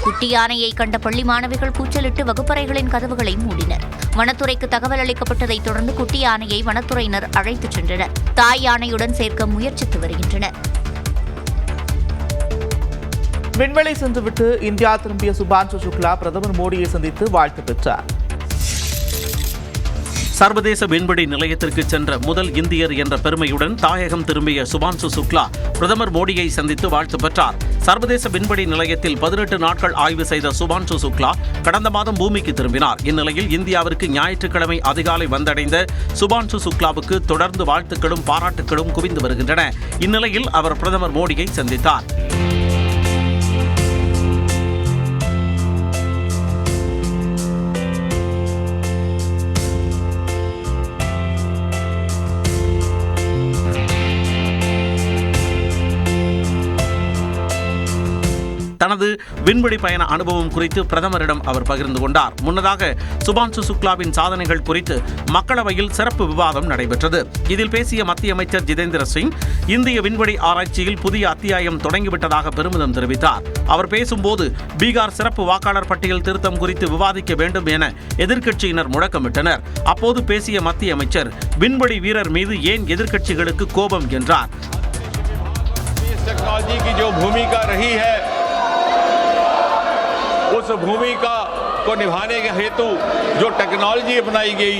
குட்டி யானையை கண்ட பள்ளி மாணவிகள் கூச்சலிட்டு வகுப்பறைகளின் கதவுகளை மூடினர். வனத்துறைக்கு தகவல் அளிக்கப்பட்டதைத் தொடர்ந்து குட்டி யானையை வனத்துறையினர் அழைத்துச் சென்றனர். தாய் யானையுடன் சேர்க்க முயற்சித்து வருகின்றனர். விண்வெளி சென்றுவிட்டு இந்தியா திரும்பிய சுபான்சு சுக்லா பிரதமர் மோடியை சந்தித்து வாழ்த்து பெற்றார். சர்வதேச விண்வெளி நிலையத்திற்கு சென்ற முதல் இந்தியர் என்ற பெருமையுடன் தாயகம் திரும்பிய சுபான்சு சுக்லா பிரதமர் மோடியை சந்தித்து வாழ்த்து பெற்றார். சர்வதேச விண்வெளி நிலையத்தில் 18 நாட்கள் ஆய்வு செய்த சுபான்சு சுக்லா கடந்த மாதம் பூமிக்கு திரும்பினார். இந்நிலையில் இந்தியாவிற்கு ஞாயிற்றுக்கிழமை அதிகாலை வந்தடைந்த சுபான்சு சுக்லாவுக்கு தொடர்ந்து வாழ்த்துக்களும் பாராட்டுகளும் குவிந்து வருகின்றன. இந்நிலையில் அவர் பிரதமர் மோடியை சந்தித்தார். தனது விண்வெளி பயண அனுபவம் குறித்து பிரதமரிடம் அவர் பகிர்ந்து கொண்டார். முன்னதாக சுபான்சு சுக்லாவின் சாதனைகள் குறித்து மக்களவையில் சிறப்பு விவாதம் நடைபெற்றது. இதில் பேசிய மத்திய அமைச்சர் ஜிதேந்திர சிங் இந்திய விண்வெளி ஆராய்ச்சியில் புதிய அத்தியாயம் தொடங்கிவிட்டதாக பெருமிதம் தெரிவித்தார். அவர் பேசும்போது பீகார் சிறப்பு வாக்காளர் பட்டியல் திருத்தம் குறித்து விவாதிக்க வேண்டும் என எதிர்க்கட்சியினர் முழக்கமிட்டனர். அப்போது பேசிய மத்திய அமைச்சர் விண்வெளி வீரர் மீது ஏன் எதிர்க்கட்சிகளுக்கு கோபம் என்றார். टेक्नोलॉजी की जो भूमिका रही है उस भूमिका को निभाने के हेतु जो टेक्नोलॉजी अपनाई गई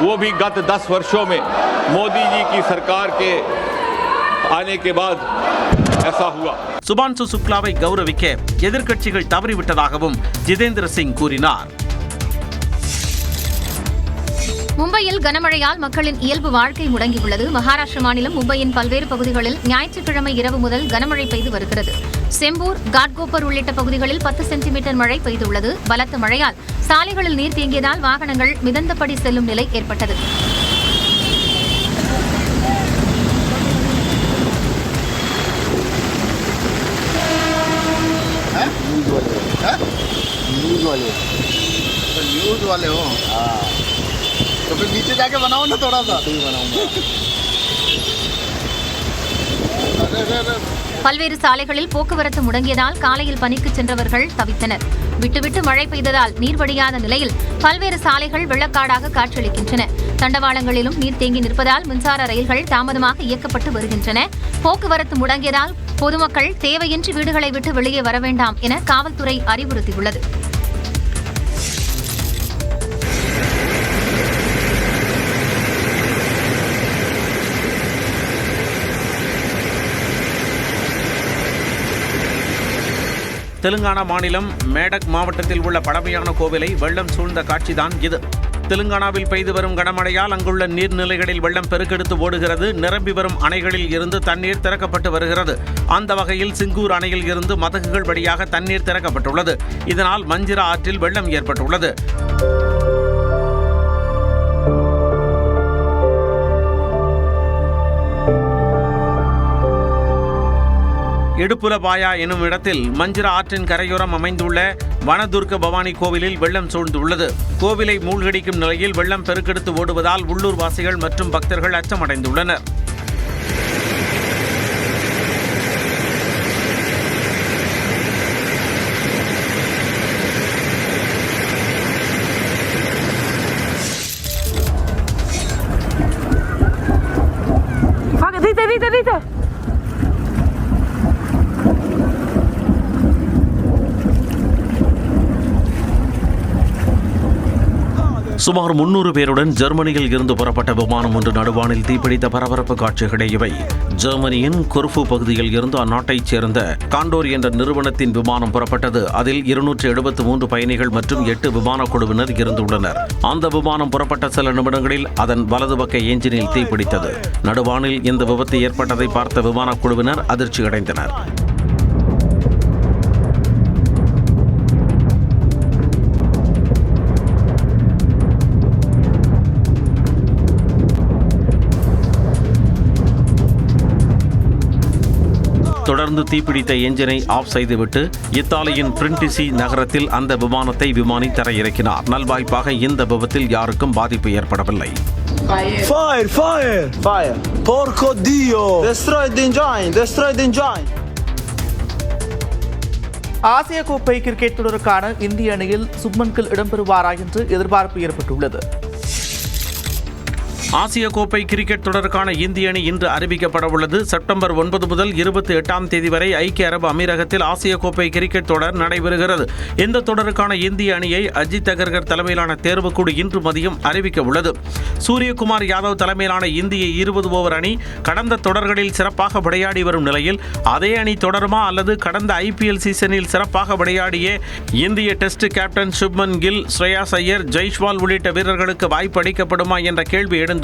वो भी गत 10 वर्षों में मोदी जी की सरकार के आने के बाद ऐसा हुआ. சுபான்சு சுக்லாவை கௌரவிக்க எதிர்க்கட்சிகள் தவறிவிட்டதாகவும் ஜிதேந்திர சிங் கூறினார். மும்பையில் கனமழையால் மக்களின் இயல்பு வாழ்க்கை முடங்கியுள்ளது. மகாராஷ்டிர மாநிலம் மும்பையின் பல்வேறு பகுதிகளில் ஞாயிற்றுக்கிழமை இரவு முதல் கனமழை பெய்து வருகிறது. செம்பூர், காட்கோப்பர் உள்ளிட்ட பகுதிகளில் 10 சென்டிமீட்டர் மழை பெய்துள்ளது. பலத்த மழையால் சாலைகளில் நீர் தேங்கியதால் வாகனங்கள் மிதந்தபடி செல்லும் நிலை ஏற்பட்டது. न्यूज वाले हो तो फिर नीचे जाके बनाओ ना थोड़ा सा. பல்வேறு சாலைகளில் போக்குவரத்து முடங்கியதால் காலையில் பணிக்கு சென்றவர்கள் தவித்தனர். விட்டுவிட்டு மழை பெய்ததால் நீர் வடியாத நிலையில் பல்வேறு சாலைகள் வெள்ளக்காடாக காட்சியளிக்கின்றன. தண்டவாளங்களிலும் நீர் தேங்கி நிற்பதால் மின்சார ரயில்கள் தாமதமாக இயக்கப்பட்டு வருகின்றன. போக்குவரத்து முடங்கியதால் பொதுமக்கள் தேவையின்றி வீடுகளை விட்டு வெளியே வர வேண்டாம் என காவல்துறை அறிவுறுத்தியுள்ளது. தெலுங்கானா மாநிலம் மேடக் மாவட்டத்தில் உள்ள பழமையான கோவிலை வெள்ளம் சூழ்ந்த காட்சிதான் இது. தெலுங்கானாவில் பெய்து வரும் கனமழையால் அங்குள்ள நீர்நிலைகளில் வெள்ளம் பெருக்கெடுத்து ஓடுகிறது. நிரம்பி வரும் அணைகளில் இருந்து தண்ணீர் திறக்கப்பட்டு வருகிறது. அந்த வகையில் சிங்கூர் அணையில் இருந்து மதகுகள் வழியாக தண்ணீர் திறக்கப்பட்டுள்ளது. இதனால் மஞ்சிரா ஆற்றில் வெள்ளம் ஏற்பட்டுள்ளது. இடுப்புலபாயா எனும் இடத்தில் மஞ்சிரா ஆற்றின் கரையோரம் அமைந்துள்ள வனதுர்க்க பவானி கோவிலில் வெள்ளம் சூழ்ந்துள்ளது. கோவிலை மூழ்கடிக்கும் நிலையில் வெள்ளம் பெருக்கெடுத்து ஓடுவதால் உள்ளூர் வாசிகள் மற்றும் பக்தர்கள் அச்சமடைந்துள்ளனர். சுமார் 300 பேருடன் ஜெர்மனியில் இருந்து புறப்பட்ட விமானம் ஒன்று நடுவானில் தீப்பிடித்த பரபரப்பு காட்சிகளே இவை. ஜெர்மனியின் கொர்ஃபு பகுதியில் இருந்து அந்நாட்டைச் சேர்ந்த காண்டோர் என்ற நிறுவனத்தின் விமானம் புறப்பட்டது. அதில் 273 பயணிகள் மற்றும் 8 விமான குழுவினர் இருந்துள்ளனர். அந்த விமானம் புறப்பட்ட சில நிமிடங்களில் அதன் வலது பக்க என்ஜினில் தீப்பிடித்தது. நடுவானில் இந்த விபத்து ஏற்பட்டதை பார்த்த விமான குழுவினர் அதிர்ச்சியடைந்தனர். தொடர்ந்து தீப்பிடித்த என்ஜினை ஆஃப் செய்துவிட்டு இத்தாலியின் பிரிண்டிசி நகரத்தில் அந்த விமானத்தை விமானி தரையிறக்கினார். நல்வாய்ப்பாக இந்த விபத்தில் யாருக்கும் பாதிப்பு ஏற்படவில்லை. Fire, fire, fire. Porco Dio. Destroy the engine, destroy the engine. ஆசிய கோப்பை கிரிக்கெட் தொடருக்கான இந்திய அணியில் சுப்மன் கில் இடம்பெறுவாரா என்று எதிர்பார்ப்பு ஏற்பட்டுள்ளது. ஆசிய கோப்பை கிரிக்கெட் தொடருக்கான இந்திய அணி இன்று அறிவிக்கப்பட உள்ளது. செப்டம்பர் 9 முதல் 28ஆம் தேதி வரை ஐக்கிய அரபு அமீரகத்தில் ஆசிய கோப்பை கிரிக்கெட் தொடர் நடைபெறுகிறது. இந்த தொடருக்கான இந்திய அணியை அஜித் அகர்கர் தலைமையிலான தேர்வுக்குழு இன்று மதியம் அறிவிக்க உள்ளது. சூரியகுமார் யாதவ் தலைமையிலான இந்திய 20 ஓவர் அணி கடந்த தொடர்களில் சிறப்பாக விளையாடி வரும் நிலையில் அதே அணி தொடருமா அல்லது கடந்த IPL சீசனில் சிறப்பாக விளையாடிய இந்திய டெஸ்ட் கேப்டன் சுப்மன் கில், ஸ்ரேயாஸ் ஐயர், ஜெய்ஸ்வால் உள்ளிட்ட வீரர்களுக்கு வாய்ப்பு அளிக்கப்படுமா என்ற கேள்வி எழுந்துள்ளது.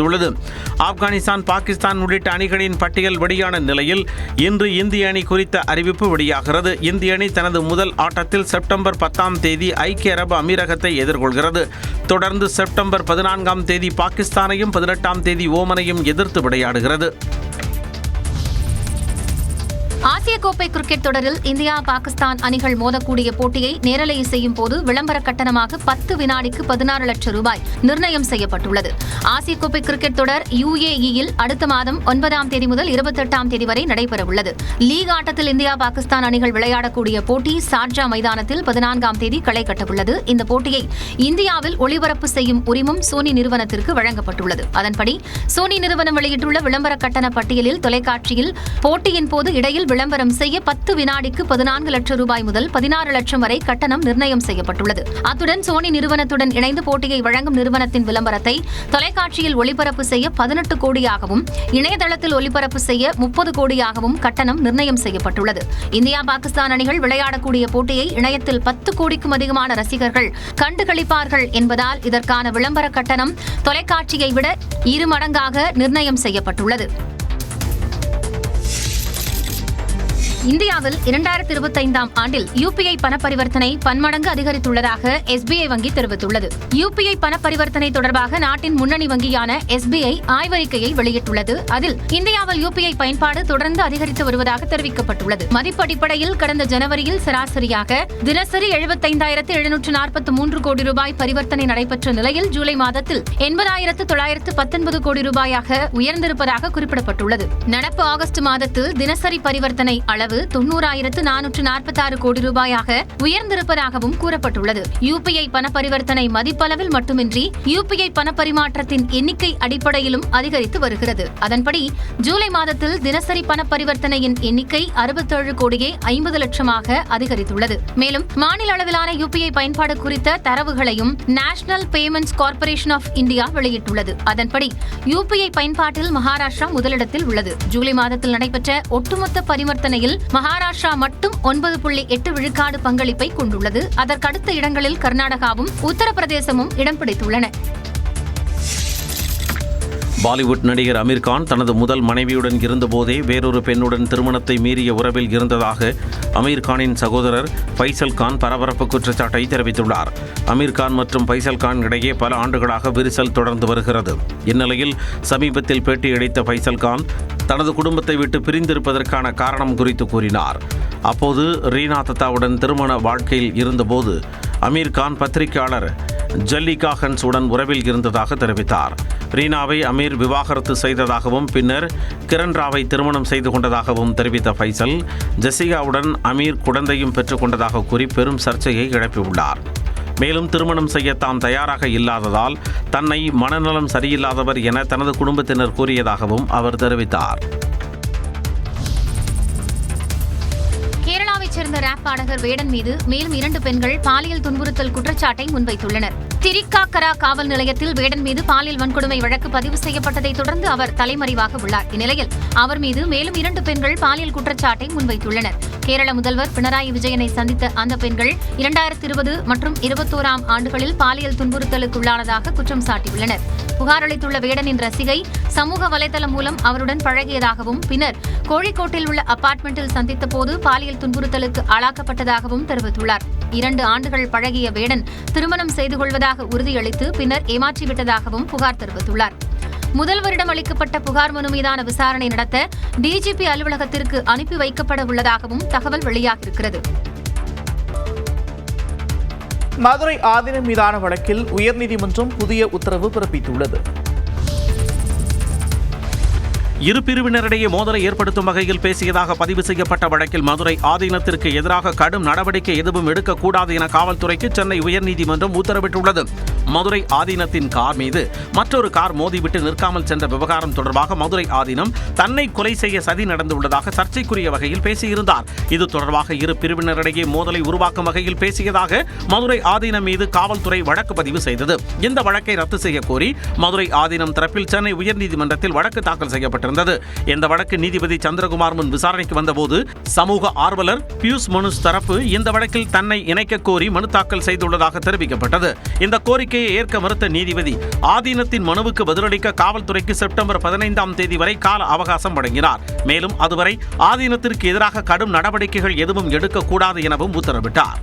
ஆப்கானிஸ்தான், பாகிஸ்தான் உள்ளிட்ட அணிகளின் பட்டியல் வெளியான நிலையில் இன்று இந்திய அணி குறித்த அறிவிப்பு வெளியாகிறது. இந்திய அணி தனது முதல் ஆட்டத்தில் செப்டம்பர் 10ஆம் தேதி ஐக்கிய அரபு அமீரகத்தை எதிர்கொள்கிறது. தொடர்ந்து செப்டம்பர் 14ஆம் தேதி பாகிஸ்தானையும் 18ஆம் தேதி ஓமனையும் எதிர்த்து விளையாடுகிறது. ஆசிய கோப்பை கிரிக்கெட் தொடரில் இந்தியா பாகிஸ்தான் அணிகள் மோதக்கூடிய போட்டியை நேரலை செய்யும் போது விளம்பர கட்டணமாக 10 வினாடிக்கு 16 லட்சம் ரூபாய் நிர்ணயம் செய்யப்பட்டுள்ளது. ஆசிய கோப்பை கிரிக்கெட் தொடர் UAE-யில் அடுத்த மாதம் 9ஆம் தேதி முதல் 28ஆம் தேதி வரை நடைபெறவுள்ளது. லீக் ஆட்டத்தில் இந்தியா பாகிஸ்தான் அணிகள் விளையாடக்கூடிய போட்டி சார்ஜா மைதானத்தில் 14ஆம் தேதி களை கட்டவுள்ளது. இந்த போட்டியை இந்தியாவில் ஒளிபரப்பு செய்யும் உரிமம் சோனி நிறுவனத்திற்கு வழங்கப்பட்டுள்ளது. அதன்படி சோனி நிறுவனம் வெளியிட்டுள்ள விளம்பர கட்டண பட்டியலில் தொலைக்காட்சியில் போட்டியின் போது இடையில் விளம்பரம் செய்ய 10 வினாடிக்கு 14 லட்சம் ரூபாய் முதல் 16 லட்சம் வரை கட்டணம் நிர்ணயம் செய்யப்பட்டுள்ளது. அத்துடன் சோனி நிறுவனத்துடன் இணைந்து போட்டியை வழங்கும் நிறுவனத்தின் விளம்பரத்தை தொலைக்காட்சியில் ஒளிபரப்பு செய்ய 18 கோடியாகவும் இணையதளத்தில் ஒளிபரப்பு செய்ய 30 கோடியாகவும் கட்டணம் நிர்ணயம் செய்யப்பட்டுள்ளது. இந்தியா பாகிஸ்தான் அணிகள் விளையாடக்கூடிய போட்டியை இணையத்தில் 10 கோடிக்கும் அதிகமான ரசிகர்கள் கண்டுகளிப்பார்கள் என்பதால் இதற்கான விளம்பர கட்டணம் தொலைக்காட்சியை விட 2 மடங்காக நிர்ணயம் செய்யப்பட்டுள்ளது. இந்தியாவில் 2025ஆம் ஆண்டில் UPI பண பரிவர்த்தனை பன்மடங்கு அதிகரித்துள்ளதாக SBI வங்கி தெரிவித்துள்ளது. UPI பண பரிவர்த்தனை தொடர்பாக நாட்டின் முன்னணி வங்கியான SBI ஆய்வறிக்கையை வெளியிட்டுள்ளது. அதில் இந்தியாவில் UPI பயன்பாடு தொடர்ந்து அதிகரித்து வருவதாக தெரிவிக்கப்பட்டுள்ளது. மதிப்படிப்படையில் கடந்த ஜனவரியில் சராசரியாக தினசரி 75,743 கோடி ரூபாய் பரிவர்த்தனை நடைபெற்ற நிலையில் ஜூலை மாதத்தில் 80,919 கோடி ரூபாயாக உயர்ந்திருப்பதாக குறிப்பிடப்பட்டுள்ளது. நடப்பு ஆகஸ்ட் மாதத்தில் தினசரி பரிவர்த்தனை அளவு 90,446 கோடி ரூபாயாக உயர்ந்திருப்பதாகவும் கூறப்பட்டுள்ளது. UPI பண பரிவர்த்தனை மதிப்பளவில் மட்டுமின்றி UPI பண பரிமாற்றத்தின் எண்ணிக்கை அடிப்படையிலும் அதிகரித்து வருகிறது. அதன்படி ஜூலை மாதத்தில் தினசரி பண பரிவர்த்தனையின் எண்ணிக்கை 67 கோடியே 50 லட்சமாக அதிகரித்துள்ளது. மேலும் மாநில அளவிலான UPI பயன்பாடு குறித்த தரவுகளையும் national payments corporation of India வெளியிட்டுள்ளது. அதன்படி UPI பயன்பாட்டில் மகாராஷ்டிரா முதலிடத்தில் உள்ளது. ஜூலை மாதத்தில் நடைபெற்ற ஒட்டுமொத்த பரிவர்த்தனையில் மகாராஷ்டிரா மட்டும் 9.8 விழுக்காடு பங்களிப்பை கொண்டுள்ளது. அதற்கடுத்த இடங்களில் கர்நாடகாவும் உத்தரப்பிரதேசமும் இடம் பிடித்துள்ளன. பாலிவுட் நடிகர் அமீர் கான் தனது முதல் மனைவியுடன் இருந்தபோதே வேறொரு பெண்ணுடன் திருமணத்தை மீறிய உறவில் இருந்ததாக அமீர் கானின் சகோதரர் ஃபைசல் கான் பரபரப்பு குற்றச்சாட்டை தெரிவித்துள்ளார். அமீர் கான் மற்றும் ஃபைசல் கான் இடையே பல ஆண்டுகளாக விரிசல் தொடர்ந்து வருகிறது. இந்நிலையில் சமீபத்தில் பேட்டியளித்த ஃபைசல் கான் தனது குடும்பத்தை விட்டு பிரிந்திருப்பதற்கான காரணம் குறித்து கூறினார். அப்போது ரீனா தத்தாவுடன் திருமண வாழ்க்கையில் இருந்தபோது அமீர் கான் பத்திரிகையாளர் ஜல்லிகா ஹன்ஸ் உடன் உறவில் இருந்ததாக தெரிவித்தார். ரீனாவை அமீர் விவாகரத்து செய்ததாகவும் பின்னர் கிரண் ராவை திருமணம் செய்து கொண்டதாகவும் தெரிவித்த ஃபைசல் ஜெசிகாவுடன் அமீர் குழந்தையும் பெற்றுக்கொண்டதாக கூறி பெரும் சர்ச்சையை எழுப்பியுள்ளார். மேலும் திருமணம் செய்ய தாம் தயாராக இல்லாததால் தன்னை மனநலம் சரியில்லாதவர் என தனது குடும்பத்தினர் கூறியதாகவும் அவர் தெரிவித்தார். கேரளாவைச் சேர்ந்த ராப் பாடகர் வேடன் மீது மேலும் 2 பெண்கள் பாலியல் துன்புறுத்தல் குற்றச்சாட்டை முன்வைத்துள்ளனர். திரிக்காக்கரா காவல் நிலையத்தில் வேடன் மீது பாலியல் வன்கொடுமை வழக்கு பதிவு செய்யப்பட்டதை தொடர்ந்து அவர் தலைமறைவாக உள்ளார். இந்நிலையில் அவர் மீது மேலும் 2 பெண்கள் பாலியல் குற்றச்சாட்டை முன்வைத்துள்ளனர். கேரள முதல்வர் பினராயி விஜயனை சந்தித்த அந்த பெண்கள் 2020 மற்றும் 21ஆம் ஆண்டுகளில் பாலியல் துன்புறுத்தலுக்குள்ளானதாக குற்றம் சாட்டியுள்ளனர். புகார் அளித்துள்ள வேடனின் ரசிகை சமூக வலைதளம் மூலம் அவருடன் பழகியதாகவும் பின்னர் கோழிக்கோட்டில் உள்ள அபார்ட்மெண்டில் சந்தித்த போது பாலியல் துன்புறுத்தலுக்கு ஆளாக்கப்பட்டதாகவும் தெரிவித்துள்ளார். 2 ஆண்டுகள் பழகிய வேடன் திருமணம் செய்து கொள்வதாக உறுதியளித்து பின்னர் ஏமாற்றிவிட்டதாகவும் புகார் தெரிவித்துள்ளார். முதல்வரிடம் அளிக்கப்பட்ட புகார் மனு மீதான விசாரணை நடத்த DGP அலுவலகத்திற்கு அனுப்பி வைக்கப்பட உள்ளதாகவும் தகவல் வெளியாகியிருக்கிறது. மதுரை ஆதீனம் மீதான வழக்கில் உயர்நீதிமன்றம் புதிய உத்தரவு பிறப்பித்துள்ளது. இரு பிரிவினரிடையே மோதலை ஏற்படுத்தும் வகையில் பேசியதாக பதிவு செய்யப்பட்ட வழக்கில் மதுரை ஆதீனத்திற்கு எதிராக கடும் நடவடிக்கை எதுவும் எடுக்கக்கூடாது என காவல்துறைக்கு சென்னை உயர்நீதிமன்றம் உத்தரவிட்டுள்ளது. மதுரை ஆதீனத்தின் கார் மீது மற்றொரு கார் மோதிவிட்டு நிற்காமல் சென்ற விவகாரம் தொடர்பாக மதுரை ஆதீனம் தன்னை கொலை செய்ய சதி நடந்துள்ளதாக சர்ச்சைக்குரிய வகையில் பேசியிருந்தார். இது தொடர்பாக இரு பிரிவினரிடையே மோதலை உருவாக்கும் வகையில் பேசியதாக மதுரை ஆதீனம் மீது காவல்துறை வழக்கு பதிவு செய்தது. இந்த வழக்கை ரத்து செய்ய கோரி மதுரை ஆதீனம் தரப்பில் சென்னை உயர்நீதிமன்றத்தில் வழக்கு தாக்கல் செய்யப்பட்டிருந்தது. இந்த வழக்கு நீதிபதி சந்திரகுமார் முன் விசாரணைக்கு வந்தபோது சமூக ஆர்வலர் பியூஷ் மனுஷ் தரப்பு இந்த வழக்கில் தன்னை இணைக்க கோரி மனு தாக்கல் செய்துள்ளதாக தெரிவிக்கப்பட்டது. இந்த கோரிக்கையை ஏற்க மறுத்த நீதிபதி ஆதீனத்தின் மனுவுக்கு பதிலளிக்க காவல்துறைக்கு செப்டம்பர் 15ஆம் தேதி வரை கால அவகாசம் வழங்கினார். மேலும் அதுவரை ஆதீனத்திற்கு எதிராக கடும் நடவடிக்கைகள் எதுவும் எடுக்கக்கூடாது எனவும் உத்தரவிட்டார்.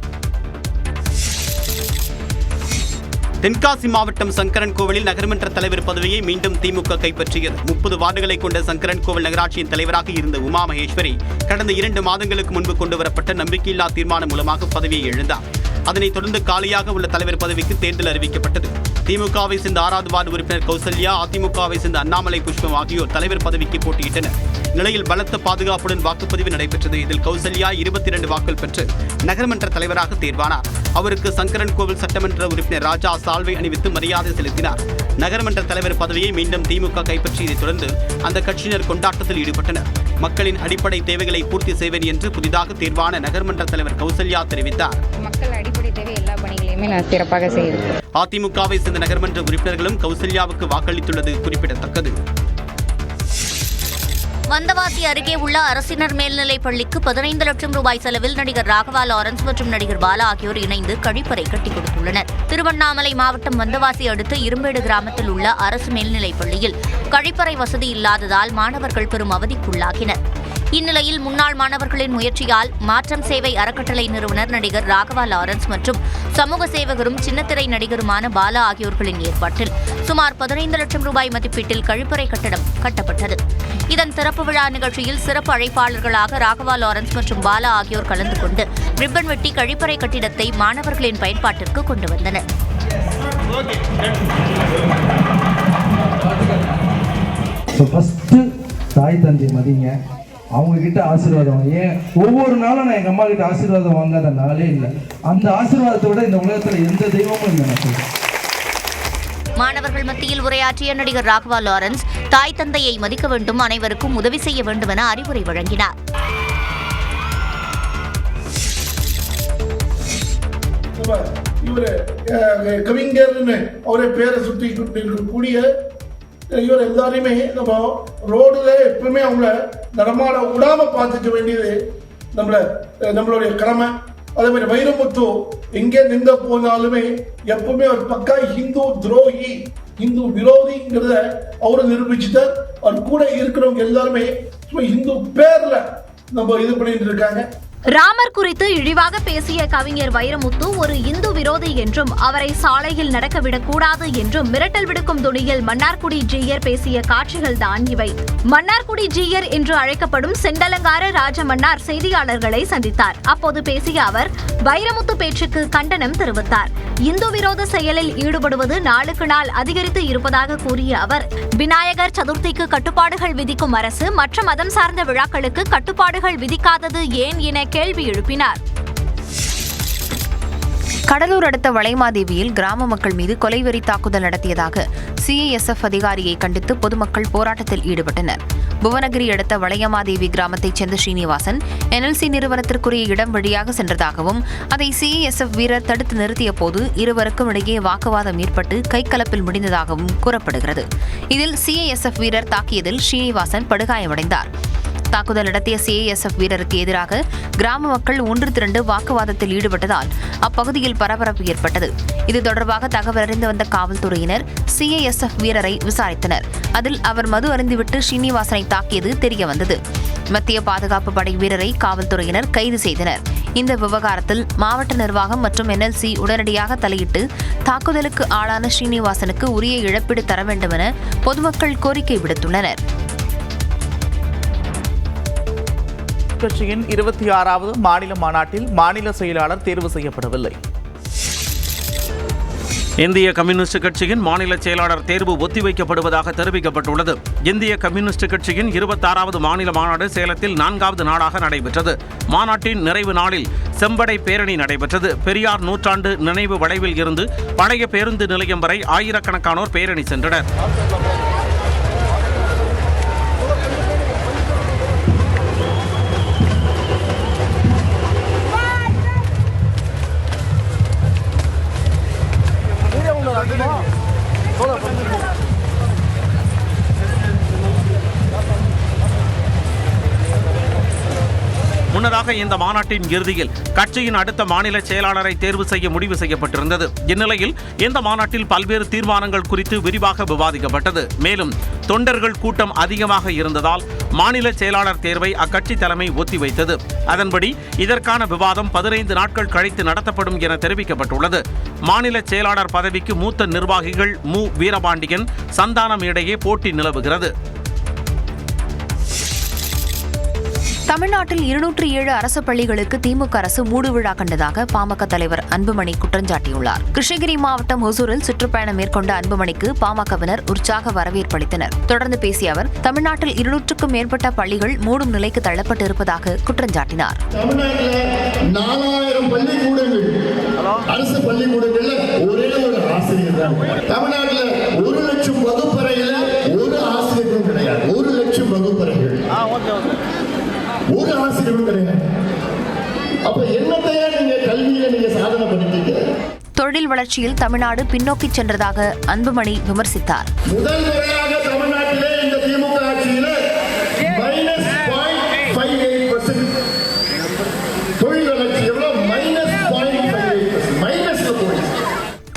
தென்காசி மாவட்டம் சங்கரன்கோவிலில் நகர்மன்ற தலைவர் பதவியை மீண்டும் திமுக கைப்பற்றியது. 30 வார்டுகளை கொண்ட சங்கரன்கோவில் நகராட்சியின் தலைவராக இருந்த உமா மகேஸ்வரி கடந்த 2 மாதங்களுக்கு முன்பு கொண்டுவரப்பட்ட நம்பிக்கையில்லா தீர்மானம் மூலமாக பதவியை இழந்தார். அதனைத் தொடர்ந்து காலியாக உள்ள தலைவர் பதவிக்கு தேர்தல் அறிவிக்கப்பட்டது. திமுகவை சேர்ந்த 6வது வார்டு உறுப்பினர் கௌசல்யா, அதிமுகவை சேர்ந்த அண்ணாமலை புஷ்பம் ஆகியோர் தலைவர் பதவிக்கு போட்டியிட்டனர். நிலையில் பலத்த பாதுகாப்புடன் வாக்குப்பதிவு நடைபெற்றது. இதில் கௌசல்யா 22 வாக்குகள் பெற்று நகர்மன்ற தலைவராக தேர்வானார். அவருக்கு சங்கரன்கோவில் சட்டமன்ற உறுப்பினர் ராஜா சால்வை அணிவித்து மரியாதை செலுத்தினார். நகர்மன்ற தலைவர் பதவியை மீண்டும் திமுக கைப்பற்றியதைத் தொடர்ந்து அந்த கட்சியினர் கொண்டாட்டத்தில் ஈடுபட்டனர். மக்களின் அடிப்படை தேவைகளை பூர்த்தி செய்வேன் என்று புதிதாக தேர்வான நகர்மன்ற தலைவர் கௌசல்யா தெரிவித்தார். மக்கள் அடிப்படை தேவை எல்லா பணிகளையுமே நான் சிறப்பாக செய்தேன். அதிமுகவை சேர்ந்த நகர்மன்ற உறுப்பினர்களும் கௌசல்யாவுக்கு வாக்களித்துள்ளது குறிப்பிடத்தக்கது. வந்தவாசி அருகே உள்ள அரசினர் மேல்நிலைப் பள்ளிக்கு 15 லட்சம் ரூபாய் செலவில் நடிகர் ராகவா லாரன்ஸ் மற்றும் நடிகர் பாலா ஆகியோர் இணைந்து கழிப்பறை கட்டிக் கொடுத்துள்ளனர். திருவண்ணாமலை மாவட்டம் வந்தவாசி அடுத்த இரும்பேடு கிராமத்தில் உள்ள அரசு மேல்நிலைப் பள்ளியில் கழிப்பறை வசதி இல்லாததால் மாணவர்கள் பெரும் அவதிக்குள்ளாகினர். இந்நிலையில் முன்னாள் மாணவர்களின் முயற்சியால் மாற்றம் சேவை அறக்கட்டளை நிறுவனர் நடிகர் ராகவா லாரன்ஸ் மற்றும் சமூக சேவகரும் சின்னத்திரை நடிகருமான பாலா ஆகியோர்களின் ஏற்பாட்டில் சுமார் 15 லட்சம் ரூபாய் மதிப்பீட்டில் கழிப்பறை கட்டடம் கட்டப்பட்டது. இதன் திறப்பு விழா நிகழ்ச்சியில் சிறப்பு அழைப்பாளர்களாக ராகவா லாரன்ஸ் மற்றும் பாலா ஆகியோர் கலந்து கொண்டு ரிப்பன் வெட்டி கழிப்பறை கட்டிடத்தை மாணவர்களின் பயன்பாட்டிற்கு கொண்டு வந்தனர். தாய் தந்தை மதிங்க, அவங்க கிட்ட ஆசீர்வாதம். ஏன் ஒவ்வொரு நாளும் நான் எங்க அம்மா கிட்ட ஆசீர்வாதம் வாங்காத நாளே இல்லை. அந்த ஆசீர்வாதத்தை விட இந்த உலகத்துல எந்த தெய்வமும் இல்லை எனக்கு. மாணவர்கள் மத்தியில் உரையாற்றிய நடிகர் ராகவா லாரன்ஸ் தாய் தந்தையை மதிக்க வேண்டும், அனைவருக்கும் உதவி செய்ய வேண்டும் என அறிவுரை வழங்கினார். இவரு கவிஞர்னு அவரே பேரை சுற்றி கூடிய இவர் எல்லாரையுமே நம்ம ரோடுல எப்பவுமே அவங்கள நடமாட விடாம பார்த்துக்க வேண்டியது நம்மளுடைய கடமை. அதே மாதிரி வைரமுத்து எங்கே நின்ற போனாலுமே எப்பவுமே ஒரு பக்கா ஹிந்து துரோகி, ஹிந்து விரோதிங்கிறத அவரு நிரூபிச்சுட்டார். அவர் கூட இருக்கிறவங்க எல்லாருமே ஹிந்து பேர்ல நம்ம இது பண்ணிட்டு இருக்காங்க. ராமர் குறித்து இழிவாக பேசிய கவிஞர் வைரமுத்து ஒரு இந்து விரோதி என்றும் அவரை சாலையில் நடக்கவிடக் கூடாது என்றும் மிரட்டல் விடுக்கும் துணியில் மன்னார்குடி ஜீயர் பேசிய காட்சிகள் தான் இவை. மன்னார்குடி ஜீயர் என்று அழைக்கப்படும் செண்டலங்கார ராஜ மன்னார் செய்தியாளர்களை சந்தித்தார். அப்போது பேசிய அவர் வைரமுத்து பேச்சுக்கு கண்டனம் தெரிவித்தார். இந்து விரோத செயலில் ஈடுபடுவது நாளுக்கு நாள் அதிகரித்து இருப்பதாக கூறிய அவர் விநாயகர் சதுர்த்திக்கு கட்டுப்பாடுகள் விதிக்கும் அரசு மற்ற மதம் சார்ந்த விழாக்களுக்கு கட்டுப்பாடுகள் விதிக்காதது ஏன் என கேள்வி எழுப்பினார். கடலூர் அடுத்த வளைமாதேவியில் கிராம மக்கள் மீது கொலைவெறி தாக்குதல் நடத்தியதாக சிஐஎஸ்எஃப் அதிகாரியை கண்டித்து பொதுமக்கள் போராட்டத்தில் ஈடுபட்டனர். புவனகிரி அடுத்த வளையமாதேவி கிராமத்தைச் சேர்ந்த ஸ்ரீனிவாசன் என்எல்சி நிறுவனத்திற்குரிய இடம் வழியாக சென்றதாகவும் அதை சிஐஎஸ்எஃப் வீரர் தடுத்து நிறுத்திய போது இருவருக்கும் இடையே வாக்குவாதம் ஏற்பட்டு கைகலப்பில் முடிந்ததாகவும் கூறப்படுகிறது. இதில் சிஐஎஸ்எஃப் வீரர் தாக்கியதில் ஸ்ரீனிவாசன் படுகாயமடைந்தார். தாக்குதல் நடத்திய சிஐஎஸ்எஃப் வீரருக்கு எதிராக கிராம மக்கள் ஒன்று திரண்டு வாக்குவாதத்தில் ஈடுபட்டதால் அப்பகுதியில் பரபரப்பு ஏற்பட்டது. இது தொடர்பாக தகவல் அறிந்து வந்த காவல்துறையினர் சிஐஎஸ்எஃப் வீரரை விசாரித்தனர். அதில் அவர் மது அருந்திவிட்டு ஸ்ரீனிவாசனை தாக்கியது தெரியவந்தது. மத்திய பாதுகாப்பு படை வீரரை காவல்துறையினர் கைது செய்தனர். இந்த விவகாரத்தில் மாவட்ட நிர்வாகம் மற்றும் என்எல்சி உடனடியாக தலையிட்டு தாக்குதலுக்கு ஆளான ஸ்ரீனிவாசனுக்கு உரிய இழப்பீடு தர வேண்டும் என பொதுமக்கள் கோரிக்கை விடுத்துள்ளனர். கட்சியின் 26வது மாநில மாநாட்டில் மாநில செயலாளர் தேர்வு செய்யப்படவில்லை. இந்திய கம்யூனிஸ்ட் கட்சியின் மாநில செயலாளர் தேர்வு ஒத்திவைக்கப்படுவதாக தெரிவிக்கப்பட்டுள்ளது. இந்திய கம்யூனிஸ்ட் கட்சியின் 26வது மாநில மாநாடு சேலத்தில் 4வது நாளாக நடைபெற்றது. மாநாட்டின் நிறைவு நாளில் செம்படை பேரணி நடைபெற்றது. பெரியார் நூற்றாண்டு நினைவு வளைவில் இருந்து பழைய பேருந்து நிலையம் வரை ஆயிரக்கணக்கானோர் பேரணி சென்றனர். முன்னதாக இந்த மாநாட்டின் இறுதியில் கட்சியின் அடுத்த மாநில செயலாளரை தேர்வு செய்ய முடிவு செய்யப்பட்டிருந்தது. இந்நிலையில் இந்த மாநாட்டில் பல்வேறு தீர்மானங்கள் குறித்து விரிவாக விவாதிக்கப்பட்டது. மேலும் தொண்டர்கள் கூட்டம் அதிகமாக இருந்ததால் மாநில செயலாளர் தேர்வை அக்கட்சி தலைமை ஒத்திவைத்தது. அதன்படி இதற்கான விவாதம் 15 நாட்கள் கழித்து நடத்தப்படும் என தெரிவிக்கப்பட்டுள்ளது. மாநில செயலாளர் பதவிக்கு மூத்த நிர்வாகிகள் மு. வீரபாண்டியன், சந்தானம் இடையே போட்டி நிலவுகிறது. தமிழ்நாட்டில் 207 அரசு பள்ளிகளுக்கு திமுக அரசு மூடுவிழா கண்டதாக பாமக தலைவர் அன்புமணி குற்றஞ்சாட்டியுள்ளார். கிருஷ்ணகிரி மாவட்டம் ஒசூரில் சுற்றுப்பயணம் மேற்கொண்ட அன்புமணிக்கு பாமகவினர் உற்சாக வரவேற்பு அளித்தனர். தொடர்ந்து பேசிய அவர் தமிழ்நாட்டில் 200க்கும் மேற்பட்ட பள்ளிகள் மூடும் நிலைக்கு தள்ளப்பட்டு இருப்பதாக குற்றஞ்சாட்டினார். தமிழ்நாட்டில் 4000 பள்ளிக்கூடங்கள் அரசு பள்ளிக்கூடங்கள்ல ஒரே ஒரு ஆசிரியர் தான். தமிழ்நாட்டில் 1 லட்சம் வகுப்பறையில் ஒரு ஆசிரியரும் கிடையாது. 1 லட்சம் வகுப்பறைகள் ஒரு ஆசிரியரும் கிடையாது. அப்ப என்னத்தையா நீங்க கல்வியில நீங்க சாதனை பண்ணிட்டீங்க? தொழில் வளர்ச்சியில் தமிழ்நாடு பின்னோக்கி சென்றதாக அன்புமணி விமர்சித்தார். முதல் முறையாக தமிழ்நாட்டிலே இந்த திமுக ஆட்சியில -0.58% தொழில் வளர்ச்சி எவ்வளவு -0.58% போயிடுச்சு.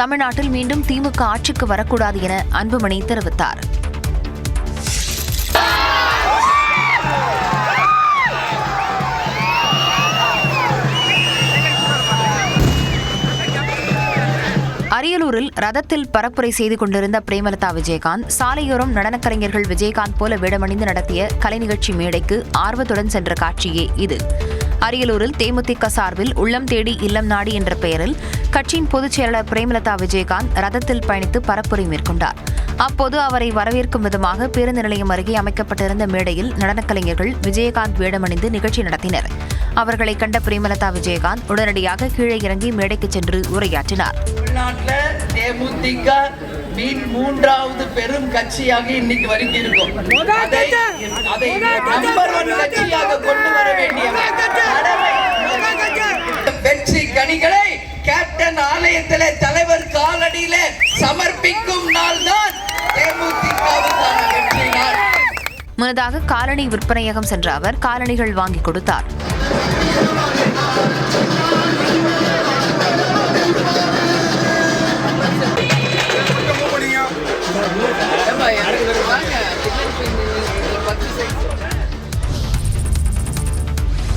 தமிழ்நாட்டில் மீண்டும் திமுக ஆட்சிக்கு வரக்கூடாது என அன்புமணி தெரிவித்தார். அரியலூரில் ரதத்தில் பரப்புரை செய்து கொண்டிருந்த பிரேமலதா விஜயகாந்த் சாலையோரம் நடனக்கலைஞர்கள் விஜயகாந்த் போல வேடமணிந்து நடத்திய கலை நிகழ்ச்சி மேடைக்கு ஆர்வத்துடன் சென்ற காட்சியே இது. அரியலூரில் தேமுதிக சார்பில் உள்ளம் தேடி இல்லம் நாடி என்ற பெயரில் கட்சியின் பொதுச் செயலாளர் பிரேமலதா விஜயகாந்த் ரதத்தில் பயணித்து பரப்புரை மேற்கொண்டார். அப்போது அவரை வரவேற்கும் விதமாக பேருந்து நிலையம் அருகே அமைக்கப்பட்டிருந்த மேடையில் நடனக்கலைஞர்கள் விஜயகாந்த் வேடமணிந்து நிகழ்ச்சி நடத்தினர். அவர்களை கண்ட பிரேமலதா விஜயகாந்த் உடனடியாக கீழே இறங்கி மேடைக்கு சென்று உரையாற்றினார். தமிழ்நாட்டில் தேமுதிக மூன்றாவது பெரும் கட்சியாக இன்னைக்கு வரைக்கும் இருக்கும். அதை நம்பர் 1 கட்சியாக கொண்டு வர வேண்டிய வெற்றி கனிகளை கேப்டன் ஆலயத்திலே தலைவர் காலடியிலே சமர்ப்பிக்கும் நாள் தான் தேமுதிகவுக்கான வெற்றி நாள். முன்னதாக காலணி விற்பனையகம் சென்ற அவர் காலணிகள் வாங்கி கொடுத்தார்.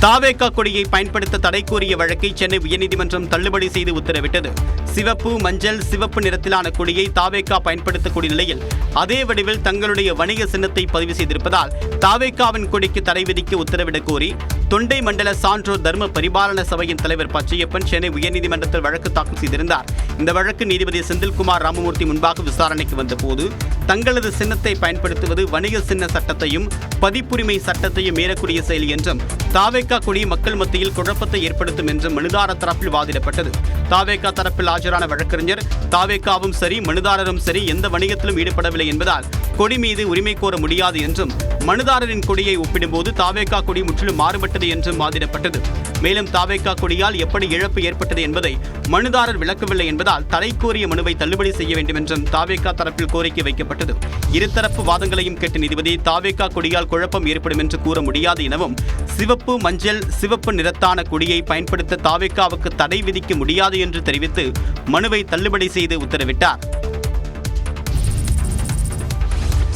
தாவேகா கொடியை பயன்படுத்த தடை கோரிய வழக்கை சென்னை உயர்நீதிமன்றம் தள்ளுபடி செய்து உத்தரவிட்டது. சிவப்பு, மஞ்சள், சிவப்பு நிறத்திலான கொடியை தாவேகா பயன்படுத்தக்கூடிய நிலையில் அதே வடிவில் தங்களுடைய வணிக சின்னத்தை பதிவு செய்திருப்பதால் தாவேகாவின் கொடிக்கு தடை விதிக்க உத்தரவிடக் கோரி தொண்டை மண்டல சான்றோர் தர்ம பரிபாலன சபையின் தலைவர் பச்சையப்பன் சென்னை உயர்நீதிமன்றத்தில் வழக்கு தாக்கல் செய்திருந்தார். இந்த வழக்கு நீதிபதி செந்தில்குமார் ராமமூர்த்தி முன்பாக விசாரணைக்கு வந்தபோது தங்களது சின்னத்தை பயன்படுத்துவது வணிக சின்ன சட்டத்தையும் பதிப்புரிமை சட்டத்தையும் மீறக்கூடிய செயல் என்றும் தாவேகா கொடி மக்கள் மத்தியில் குழப்பத்தை ஏற்படுத்தும் என்றும் மனுதாரர் தரப்பில் வாதிடப்பட்டது. தாவேகா தரப்பில் ஆஜரான வழக்கறிஞர் தாவேகாவும் சரி மனுதாரரும் சரி எந்த வணிகத்திலும் ஈடுபடவில்லை என்பதால் கொடி மீது உரிமை கோர முடியாது என்றும் மனுதாரரின் கொடியை ஒப்பிடும்போது தாவேகா கொடி முற்றிலும் மாறுபட்டது என்றும் வாதிடப்பட்டது. மேலும் தாவேகா கொடியால் எப்படி இழப்பு ஏற்பட்டது என்பதை மனுதாரர் விளக்கவில்லை என்பதால் தடை கோரிய மனுவை தள்ளுபடி செய்ய வேண்டும் என்றும் தாவேகா தரப்பில் கோரிக்கை வைக்கப்பட்டது. இருதரப்பு வாதங்களையும் கேட்ட நீதிபதி தாவேகா கொடியால் குழப்பம் ஏற்படும் என்று கூற முடியாது எனவும் சிவப்பு, மஞ்சள், சிவப்பு நிறத்தான கொடியை பயன்படுத்த தாவேகாவுக்கு தடை விதிக்க முடியாது என்று தெரிவித்து மனுவை தள்ளுபடி செய்து உத்தரவிட்டார்.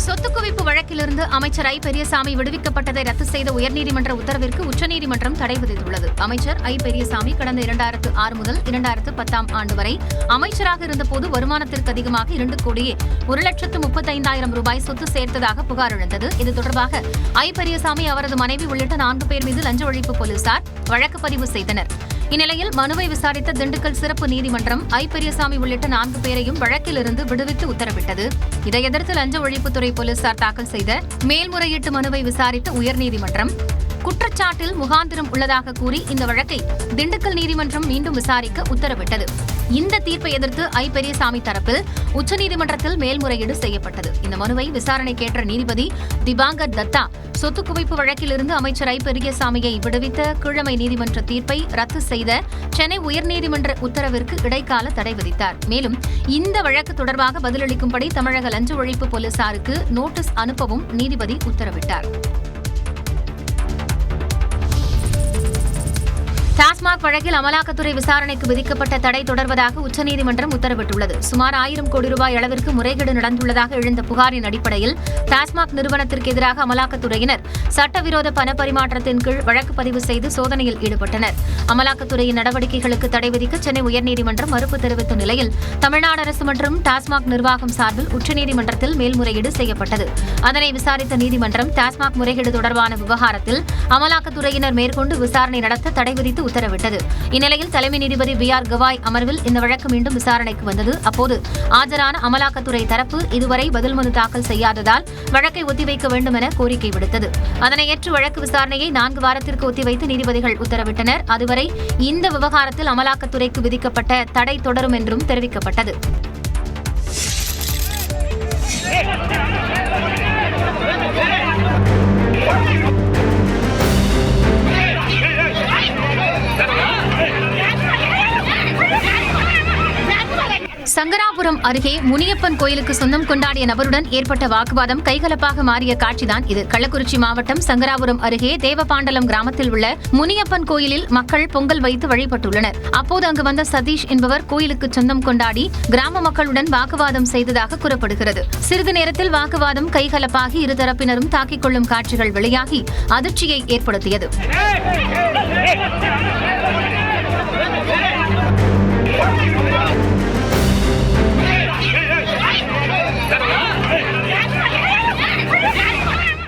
சொத்து குவிப்பு வழக்கிலிருந்து அமைச்சர் ஐ பெரியசாமி விடுவிக்கப்பட்டதை ரத்து செய்த உயர்நீதிமன்ற உத்தரவிற்கு உச்சநீதிமன்றம் தடை விதித்துள்ளது. அமைச்சர் ஐ பெரியசாமி கடந்த 2006 முதல் 2010 ஆண்டு வரை அமைச்சராக இருந்தபோது வருமானத்திற்கு அதிகமாக 2,1,35,000 ரூபாய் சொத்து சேர்த்ததாக புகார் எழுந்தது. இது தொடர்பாக ஐ பெரியசாமி, அவரது மனைவி உள்ளிட்ட 4 பேர் மீது லஞ்ச ஒழிப்பு போலீசார் வழக்கு பதிவு செய்தனர். இந்நிலையில் மனுவை விசாரித்த திண்டுக்கல் சிறப்பு நீதிமன்றம் ஐ பெரியசாமி உள்ளிட்ட 4 பேரையும் வழக்கிலிருந்து விடுவித்து உத்தரவிட்டது. இதை எதிர்த்து லஞ்ச ஒழிப்புத்துறை போலீசார் தாக்கல் செய்த மேல்முறையீட்டு மனுவை விசாரித்த உயர்நீதிமன்றம் குற்றச்சாட்டில் முகாந்திரம் உள்ளதாக கூறி இந்த வழக்கை திண்டுக்கல் நீதிமன்றம் மீண்டும் விசாரிக்க உத்தரவிட்டது. இந்த தீர்ப்பை எதிர்த்து ஐ பெரியசாமி தரப்பில் உச்சநீதிமன்றத்தில் மேல்முறையீடு செய்யப்பட்டது. இந்த மனுவை விசாரணைக்கேற்ற நீதிபதி திபாங்கர் தத்தா சொத்து குவிப்பு வழக்கிலிருந்து அமைச்சர் ஐ பெரியசாமியை விடுவித்த கீழமை நீதிமன்ற தீர்ப்பை ரத்து செய்த சென்னை உயர்நீதிமன்ற உத்தரவிற்கு இடைக்கால தடை விதித்தார். மேலும் இந்த வழக்கு தொடர்பாக பதிலளிக்கும்படி தமிழக லஞ்ச ஒழிப்பு போலீசாருக்கு நோட்டீஸ் அனுப்பவும் நீதிபதி உத்தரவிட்டார். டாஸ்மாக் வழக்கில் அமலாக்கத்துறை விசாரணைக்கு விதிக்கப்பட்ட தடை தொடர்வதாக உச்சநீதிமன்றம் உத்தரவிட்டுள்ளது. சுமார் 1000 கோடி ரூபாய் அளவிற்கு முறைகேடு நடந்துள்ளதாக எழுந்த புகாரின் அடிப்படையில் டாஸ்மாக் நிறுவனத்திற்கு எதிராக அமலாக்கத்துறையினர் சட்டவிரோத பண பரிமாற்றத்தின் கீழ் வழக்கு பதிவு செய்து சோதனையில் ஈடுபட்டனர். அமலாக்கத்துறையின் நடவடிக்கைகளுக்கு தடை விதிக்க சென்னை உயர்நீதிமன்றம் மறுப்பு தெரிவித்த நிலையில் தமிழ்நாடு அரசு மற்றும் டாஸ்மாக் நிர்வாகம் சார்பில் உச்சநீதிமன்றத்தில் மேல்முறையீடு செய்யப்பட்டது. அதனை விசாரித்த நீதிமன்றம் டாஸ்மாக் முறைகேடு தொடர்பான விவகாரத்தில் அமலாக்கத்துறையினர் மேற்கொண்டு விசாரணை நடத்த தடை விதித்து உத்தரவிட்டது. இந்நிலையில் தலைமை நீதிபதி B.R. கவாய் அமர்வில் இந்த வழக்கு மீண்டும் விசாரணைக்கு வந்தது. அப்போது ஆஜரான அமலாக்கத்துறை தரப்பு இதுவரை பதில் மனு தாக்கல் செய்யாததால் வழக்கை ஒத்திவைக்க வேண்டும் என கோரிக்கை விடுத்தது. அதனை ஏற்று வழக்கு விசாரணையை 4 வாரத்திற்கு ஒத்திவைத்து நீதிபதிகள் உத்தரவிட்டனர். அதுவரை இந்த விவகாரத்தில் அமலாக்கத்துறைக்கு விதிக்கப்பட்ட தடை தொடரும் என்றும் தெரிவிக்கப்பட்டது. சங்கராபுரம் அருகே முனியப்பன் கோயிலுக்கு சொந்தம் கொண்டாடிய நபருடன் ஏற்பட்ட வாக்குவாதம் கைகலப்பாக மாறிய காட்சிதான் இது. கள்ளக்குறிச்சி மாவட்டம் சங்கராபுரம் அருகே தேவபாண்டலம் கிராமத்தில் உள்ள முனியப்பன் கோயிலில் மக்கள் பொங்கல் வைத்து வழிபட்டுள்ளனர். அப்போது அங்கு வந்த சதீஷ் என்பவர் கோயிலுக்கு சொந்தம் கொண்டாடி கிராம மக்களுடன் வாக்குவாதம் செய்ததாக கூறப்படுகிறது. சிறிது நேரத்தில் வாக்குவாதம் கைகலப்பாகி இருதரப்பினரும் தாக்கிக் கொள்ளும் காட்சிகள் வெளியாகி அதிர்ச்சியை ஏற்படுத்தியது.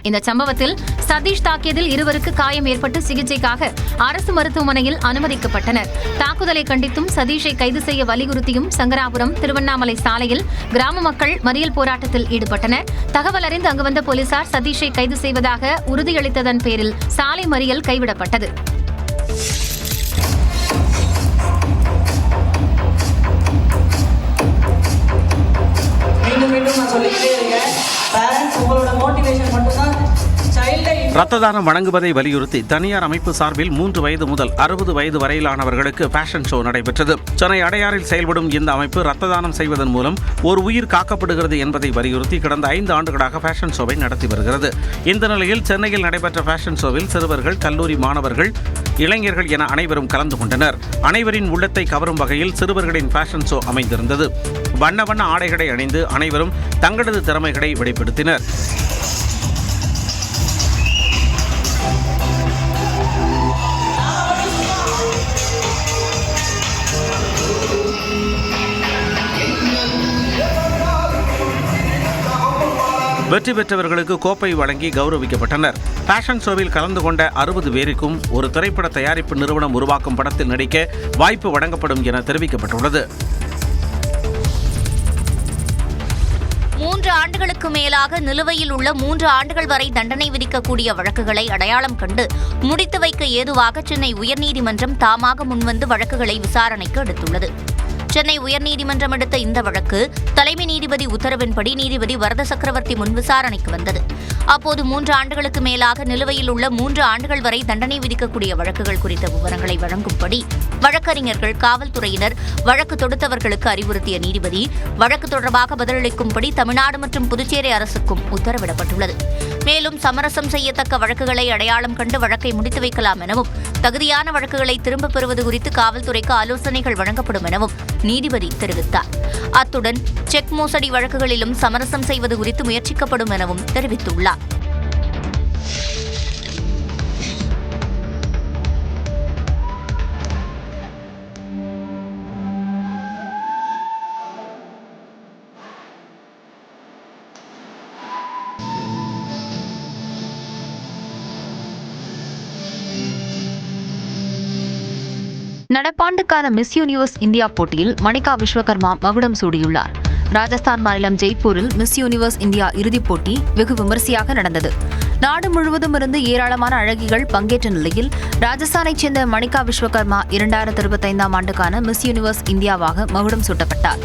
இந்த சம்பவத்தில் சதீஷ் தாக்கியதில் இருவருக்கு காயம் ஏற்பட்டு சிகிச்சைக்காக அரசு மருத்துவமனையில் அனுமதிக்கப்பட்டனர். தாக்குதலை கண்டித்தும் சதீஷை கைது செய்ய வலியுறுத்தியும் சங்கராபுரம் திருவண்ணாமலை சாலையில் கிராம மக்கள் மறியல் போராட்டத்தில் ஈடுபட்டனர். தகவல் அறிந்து அங்கு வந்த போலீசார் சதீஷை கைது செய்வதாக உறுதியளித்ததன் பேரில் சாலை மறியல் கைவிடப்பட்டது. ரத்த தானம் வழங்குவதை வலியுறுத்தி தனியார் அமைப்பு சார்பில் 3 வயது முதல் 60 வயது வரையிலானவர்களுக்கு ஃபேஷன் ஷோ நடைபெற்றது. சென்னை அடையாறில் செயல்படும் இந்த அமைப்பு ரத்த தானம் செய்வதன் மூலம் ஒரு உயிர் காக்கப்படுகிறது என்பதை வலியுறுத்தி கடந்த 5 ஆண்டுகளாக ஃபேஷன் ஷோவை நடத்தி வருகிறது. இந்த நிலையில் சென்னையில் நடைபெற்ற ஃபேஷன் ஷோவில் சிறுவர்கள், கல்லூரி மாணவர்கள், இளைஞர்கள் என அனைவரும் கலந்து கொண்டனர். அனைவரின் உள்ளத்தை கவரும் வகையில் சிறுவர்களின் ஃபேஷன் ஷோ அமைந்திருந்தது. வண்ண வண்ண ஆடைகளை அணிந்து அனைவரும் தங்களது திறமைகளை வெளிப்படுத்தினர். வெற்றி பெற்றவர்களுக்கு கோப்பை வழங்கி கௌரவிக்கப்பட்டனர். ஃபேஷன் ஷோவில் கலந்து கொண்ட 60 பேருக்கும் ஒரு திரைப்பட தயாரிப்பு நிறுவனம் உருவாக்கும் படத்தில் நடிக்க வாய்ப்பு வழங்கப்படும் என தெரிவிக்கப்பட்டுள்ளது. 3 ஆண்டுகளுக்கு மேலாக நிலுவையில் உள்ள 3 ஆண்டுகள் வரை தண்டனை விதிக்கக்கூடிய வழக்குகளை அடையாளம் கண்டு முடித்து வைக்க ஏதுவாக சென்னை உயர்நீதிமன்றம் தாமாக முன்வந்து வழக்குகளை விசாரணைக்கு எடுத்துள்ளது. சென்னை உயர்நீதிமன்றம் எடுத்த இந்த வழக்கு தலைமை நீதிபதி உத்தரவின்படி நீதிபதி வரத சக்கரவர்த்தி முன் விசாரணைக்கு வந்தது. அப்போது 3 ஆண்டுகளுக்கு மேலாக நிலுவையில் உள்ள 3 ஆண்டுகள் வரை தண்டனை விதிக்கக்கூடிய வழக்குகள் குறித்த விவரங்களை வழங்கும்படி வழக்கறிஞர்கள், காவல்துறையினர் வழக்கு தொடுத்தவர்களுக்கு அறிவுறுத்திய நீதிபதி வழக்கு தொடர்பாக பதிலளிக்கும்படி தமிழ்நாடு மற்றும் புதுச்சேரி அரசுக்கும் உத்தரவிடப்பட்டுள்ளது. மேலும் சமரசம் செய்யத்தக்க வழக்குகளை அடையாளம் கண்டு வழக்கை முடித்து வைக்கலாம் எனவும் தகுதியான வழக்குகளை திரும்பப் பெறுவது குறித்து காவல்துறைக்கு ஆலோசனைகள் வழங்கப்படும் எனவும் நீதிபதி தெரிவித்தார். அத்துடன் செக் மோசடி வழக்குகளிலும் சமரசம் செய்வது குறித்து முயற்சிக்கப்படும் எனவும் தெரிவித்துள்ளார். நடப்பாண்டுக்கான மிஸ் யூனிவர்ஸ் இந்தியா போட்டியில் மணிகா விஸ்வகர்மா மகுடம் சூடியுள்ளார். ராஜஸ்தான் மாநிலம் ஜெய்ப்பூரில் மிஸ் யூனிவர்ஸ் இந்தியா இறுதிப் போட்டி வெகு விமரிசையாக நடந்தது. நாடு முழுவதும் இருந்து ஏராளமான அழகிகள் பங்கேற்ற நிலையில் ராஜஸ்தானைச் சேர்ந்த மணிகா விஸ்வகர்மா 2025ஆம் ஆண்டுக்கான மிஸ் யூனிவர்ஸ் இந்தியாவாக மகுடம் சூட்டப்பட்டார்.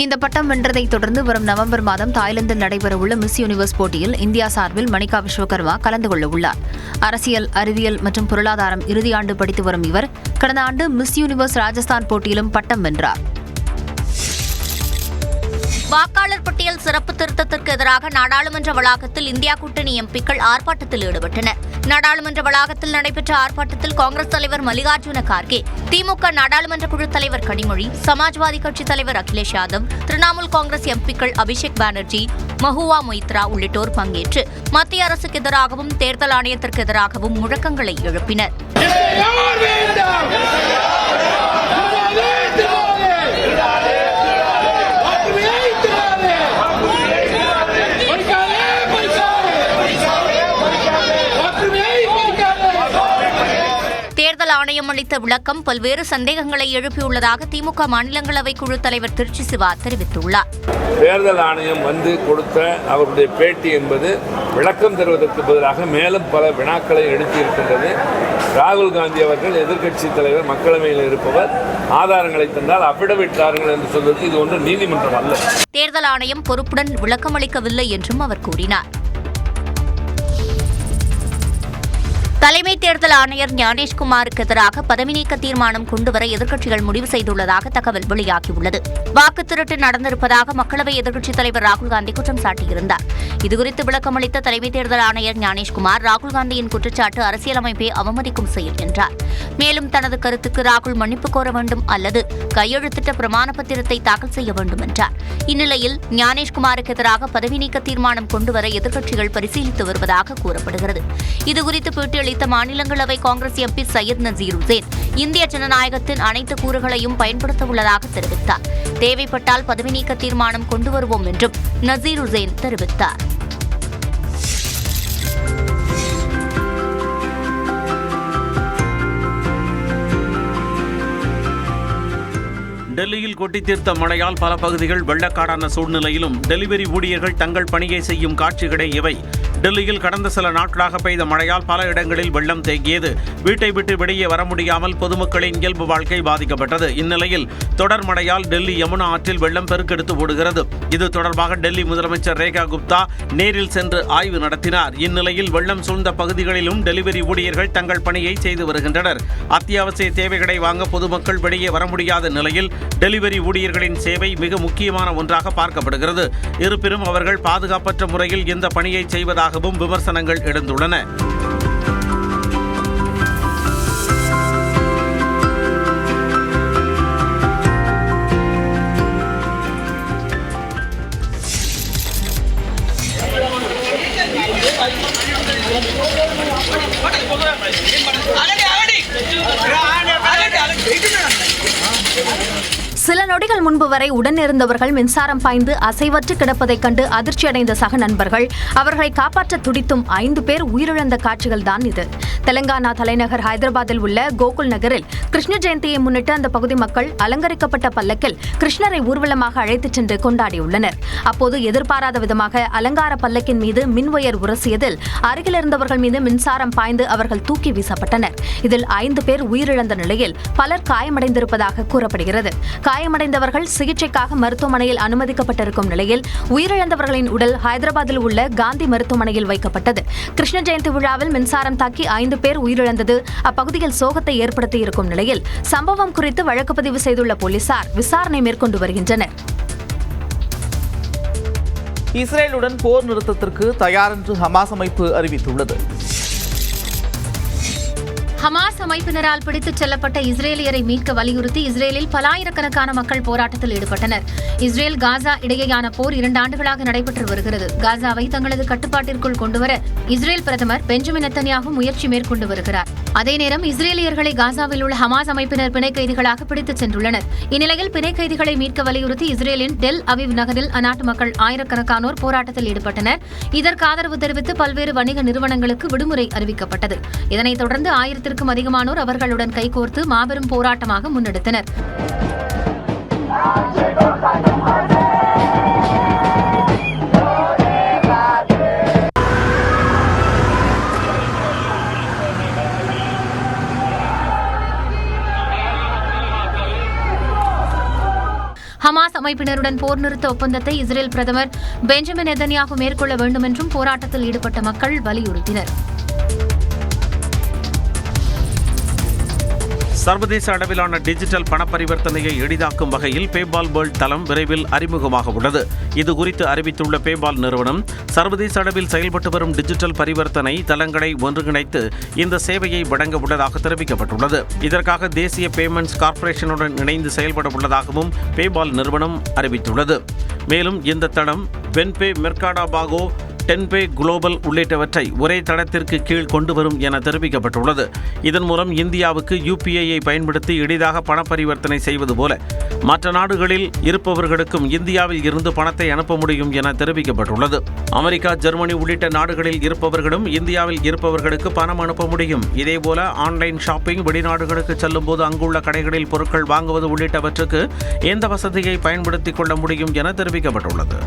இந்த பட்டம் வென்றதை தொடர்ந்து வரும் நவம்பர் மாதம் தாய்லாந்தில் நடைபெறவுள்ள மிஸ் யூனிவர்ஸ் போட்டியில் இந்தியா சார்பில் மணிகா விஸ்வகர்மா கலந்து கொள்ள உள்ளார். அரசியல், அறிவியல் மற்றும் பொருளாதாரம் இறுதி ஆண்டு படித்து வரும் இவர் கடந்த ஆண்டு மிஸ் யூனிவர்ஸ் ராஜஸ்தான் போட்டியிலும் பட்டம் வென்றார். வாக்காளர் பட்டியல் சிறப்பு திருத்தத்திற்கு எதிராக நாடாளுமன்ற வளாகத்தில் இந்தியா கூட்டணி எம்பிக்கள் ஆர்ப்பாட்டத்தில் ஈடுபட்டனர். நாடாளுமன்ற வளாகத்தில் நடைபெற்ற ஆர்ப்பாட்டத்தில் காங்கிரஸ் தலைவர் மல்லிகார்ஜுன கார்கே, திமுக நாடாளுமன்ற குழு தலைவர் கனிமொழி, சமாஜ்வாதி கட்சித் தலைவர் அகிலேஷ் யாதவ், திரிணாமுல் காங்கிரஸ் எம்பிக்கள் அபிஷேக் பானர்ஜி, மஹுவா மொய்த்ரா உள்ளிட்டோர் பங்கேற்று மத்திய அரசுக்கு எதிராகவும் தேர்தல் ஆணையத்திற்கு எதிராகவும் முழக்கங்களை எழுப்பினர். தேர்தல் ஆணையம் அளித்த விளக்கம் பல்வேறு சந்தேகங்களை எழுப்பியுள்ளதாக திமுக மாநிலங்களவை குழு தலைவர் திருச்சி சிவா தெரிவித்துள்ளார். தேர்தல் ஆணையம் வந்து கொடுத்த அவருடைய பேட்டி என்பது விளக்கம் தருவதற்கு பதிலாக மேலும் பல வினாக்களை எழுப்பியிருக்கின்றது. ராகுல் காந்தி அவர்கள் எதிர்க்கட்சி தலைவர், மக்களவையில் இருப்பவர், ஆதாரங்களை தந்தால் அபிடவிட் தாருங்கள் என்று சொல்வதற்கு இது ஒன்று நீதிமன்றம் அல்ல. தேர்தல் ஆணையம் பொறுப்புடன் விளக்கமளிக்கவில்லை என்றும் அவர் கூறினார். தலைமை தேர்தல் ஆணையர் ஞானேஷ்குமாருக்கு எதிராக பதவி நீக்க தீர்மானம் கொண்டுவர எதிர்க்கட்சிகள் முடிவு செய்துள்ளதாக தகவல் வெளியாகியுள்ளது. வாக்கு திருட்டு நடந்திருப்பதாக மக்களவை எதிர்க்கட்சித் தலைவர் ராகுல் காந்தி குற்றம் சாட்டியிருந்தார். இதுகுறித்து விளக்கமளித்த தலைமை தேர்தல் ஆணையர் ஞானேஷ்குமார், ராகுல் காந்தியின் குற்றச்சாட்டு அரசியலமைப்பை அவமதிக்கும் செயல் என்றார். மேலும் தனது கருத்துக்கு ராகுல் மன்னிப்பு கோர வேண்டும் அல்லது கையெழுத்திட்ட பிரமாண பத்திரத்தை தாக்கல் செய்ய வேண்டும் என்றார். இந்நிலையில் ஞானேஷ்குமாருக்கு எதிராக பதவி நீக்க தீர்மானம் கொண்டுவர எதிர்க்கட்சிகள் பரிசீலித்து வருவதாக கூறப்படுகிறது. இதுகுறித்து பேட்டியளித்த மாநிலங்களவை காங்கிரஸ் எம்பி சையத் நசீர் உசேன், இந்திய ஜனநாயகத்தின் அனைத்து கூறுகளையும் பயன்படுத்த உள்ளதாக தெரிவித்தார். தேவைப்பட்டால் பதவி நீக்க தீர்மானம் கொண்டு வருவோம் என்றும் நசீர் உசேன் தெரிவித்தார். டெல்லியில் கொட்டி தீர்த்த மழையால் பல பகுதிகள் வெள்ளக்காடான சூழ்நிலையிலும் டெலிவரி ஊழியர்கள் தங்கள் பணியை செய்யும் காட்சிகளே இவை. டெல்லியில் கடந்த சில நாட்களாக பெய்த மழையால் பல இடங்களில் வெள்ளம் தேங்கியது. வீட்டை விட்டு வெளியே வர முடியாமல் பொதுமக்களின் இயல்பு வாழ்க்கை பாதிக்கப்பட்டது. இந்நிலையில் தொடர் மழையால் டெல்லி யமுனா ஆற்றில் வெள்ளம் பெருக்கெடுத்து ஓடுகிறது. இது தொடர்பாக டெல்லி முதலமைச்சர் ரேகா குப்தா நேரில் சென்று ஆய்வு நடத்தினார். இந்நிலையில் வெள்ளம் சூழ்ந்த பகுதிகளிலும் டெலிவரி ஊழியர்கள் தங்கள் பணியை செய்து வருகின்றனர். அத்தியாவசிய தேவைகளை வாங்க பொதுமக்கள் வெளியே வர முடியாத நிலையில் டெலிவரி ஊழியர்களின் சேவை மிக முக்கியமான ஒன்றாக பார்க்கப்படுகிறது. இருப்பினும் அவர்கள் பாதுகாப்பற்ற முறையில் இந்த பணியை செய்வதாகவும் விமர்சனங்கள் எழுந்துள்ளன. சில நொடிகள் முன்பு வரை உடனிருந்தவர்கள் மின்சாரம் பாய்ந்து அசைவற்று கிடப்பதைக் கண்டு அதிர்ச்சியடைந்த சக நண்பர்கள் அவர்களை காப்பாற்ற துடித்தும் 5 பேர் உயிரிழந்த காட்சிகள் தான் இது. தெலங்கானா தலைநகர் ஹைதராபாத்தில் உள்ள கோகுல் நகரில் கிருஷ்ண ஜெயந்தியை முன்னிட்டு அந்த பகுதி மக்கள் அலங்கரிக்கப்பட்ட பல்லக்கில் கிருஷ்ணரை ஊர்வலமாக அழைத்துச் சென்று கொண்டாடியுள்ளனர். அப்போது எதிர்பாராத விதமாக அலங்கார பல்லக்கின் மீது மின் ஒயர் உரசியதில் அருகில் இருந்தவர்கள் மீது மின்சாரம் பாய்ந்து அவர்கள் தூக்கி வீசப்பட்டனர். இதில் 5 பேர் உயிரிழந்த நிலையில் பலர் காயமடைந்திருப்பதாக கூறப்படுகிறது. காயமடைந்தவர்கள் சிகிச்சைக்காக மருத்துவமனையில் அனுமதிக்கப்பட்டிருக்கும் நிலையில் உயிரிழந்தவர்களின் உடல் ஹைதராபாத்தில் உள்ள காந்தி மருத்துவமனையில் வைக்கப்பட்டது. கிருஷ்ண ஜெயந்தி விழாவில் மின்சாரம் தாக்கி 5 பேர் உயிரிழந்தது அப்பகுதியில் சோகத்தை ஏற்படுத்தியிருக்கும் நிலையில் சம்பவம் குறித்து வழக்கு பதிவு செய்துள்ள போலீசார் விசாரணை மேற்கொண்டு வருகின்றனர். இஸ்ரேலுடன் போர் நிறுத்தத்திற்கு தயார் என்று ஹமாஸ் அமைப்பு அறிவித்துள்ளது. ஹமாஸ் அமைப்பினரால் பிடித்துச் செல்லப்பட்ட இஸ்ரேலியரை மீட்க வலியுறுத்தி இஸ்ரேலில் பல ஆயிரக்கணக்கான மக்கள் போராட்டத்தில் ஈடுபட்டனர். இஸ்ரேல் காசா இடையேயான போர் 2 ஆண்டுகளாக நடைபெற்று வருகிறது. காசாவை தங்களது கட்டுப்பாட்டிற்குள் கொண்டுவர இஸ்ரேல் பிரதமர் பெஞ்சமின் நெத்தன்யாகு முயற்சி மேற்கொண்டு வருகிறார். அதே நேரம் இஸ்ரேலியர்களை காசாவில் உள்ள ஹமாஸ் அமைப்பினர் பிணை கைதிகளாக பிடித்துச் சென்றுள்ளனர். இந்நிலையில் பிணை கைதிகளை மீட்க வலியுறுத்தி இஸ்ரேலின் டெல் அவிவ் நகரில் அந்நாட்டு மக்கள் ஆயிரக்கணக்கானோர் போராட்டத்தில் ஈடுபட்டனர். இதற்கு ஆதரவு தெரிவித்து பல்வேறு வணிக நிறுவனங்களுக்கு விடுமுறை அறிவிக்கப்பட்டது. இதனைத் தொடர்ந்து 1000க்கும் அதிகமானோர் அவர்களுடன் கைகோர்த்து மாபெரும் போராட்டமாக முன்னெடுத்தனர். ஹமாஸ் அமைப்பினருடன் போர் நிறுத்த ஒப்பந்தத்தை இஸ்ரேல் பிரதமர் பெஞ்சமின் நெதன்யாகு மேற்கொள்ள வேண்டும் என்றும் போராட்டத்தில் ஈடுபட்ட மக்கள் வலியுறுத்தினர். சர்வதேச அளவிலான டிஜிட்டல் பண பரிவர்த்தனையை எளிதாக்கும் வகையில் பேபால் வேர்ல்ட் தளம் விரைவில் அறிமுகமாக உள்ளது. இதுகுறித்து அறிவித்துள்ள பேபால் நிறுவனம், சர்வதேச அளவில் செயல்பட்டு வரும் டிஜிட்டல் பரிவர்த்தனை தளங்களை ஒன்றிணைத்து இந்த சேவையை வழங்க உள்ளதாக தெரிவிக்கப்பட்டுள்ளது. இதற்காக தேசிய பேமெண்ட்ஸ் கார்ப்பரேஷனுடன் இணைந்து செயல்பட உள்ளதாகவும் பேபால் நிறுவனம் அறிவித்துள்ளது. மேலும் இந்த தளம் பென்பே, மெர்காடோ பாகோ, டென்பே குளோபல் உள்ளிட்டவற்றை ஒரே தளத்திற்கு கீழ் கொண்டு வரும் என தெரிவிக்கப்பட்டுள்ளது. இதன் மூலம் இந்தியாவுக்கு UPI-ஐ பயன்படுத்தி எளிதாக பண பரிவர்த்தனை செய்வது போல மற்ற நாடுகளில் இருப்பவர்களுக்கும் இந்தியாவில் இருந்து பணத்தை அனுப்ப முடியும் என தெரிவிக்கப்பட்டுள்ளது. அமெரிக்கா, ஜெர்மனி உள்ளிட்ட நாடுகளில் இருப்பவர்களும் இந்தியாவில் இருப்பவர்களுக்கு பணம் அனுப்ப முடியும். இதேபோல ஆன்லைன் ஷாப்பிங், வெளிநாடுகளுக்கு செல்லும் போது அங்குள்ள கடைகளில் பொருட்கள் வாங்குவது உள்ளிட்டவற்றுக்கு இந்த வசதியை பயன்படுத்திக் கொள்ள முடியும் என தெரிவிக்கப்பட்டுள்ளது.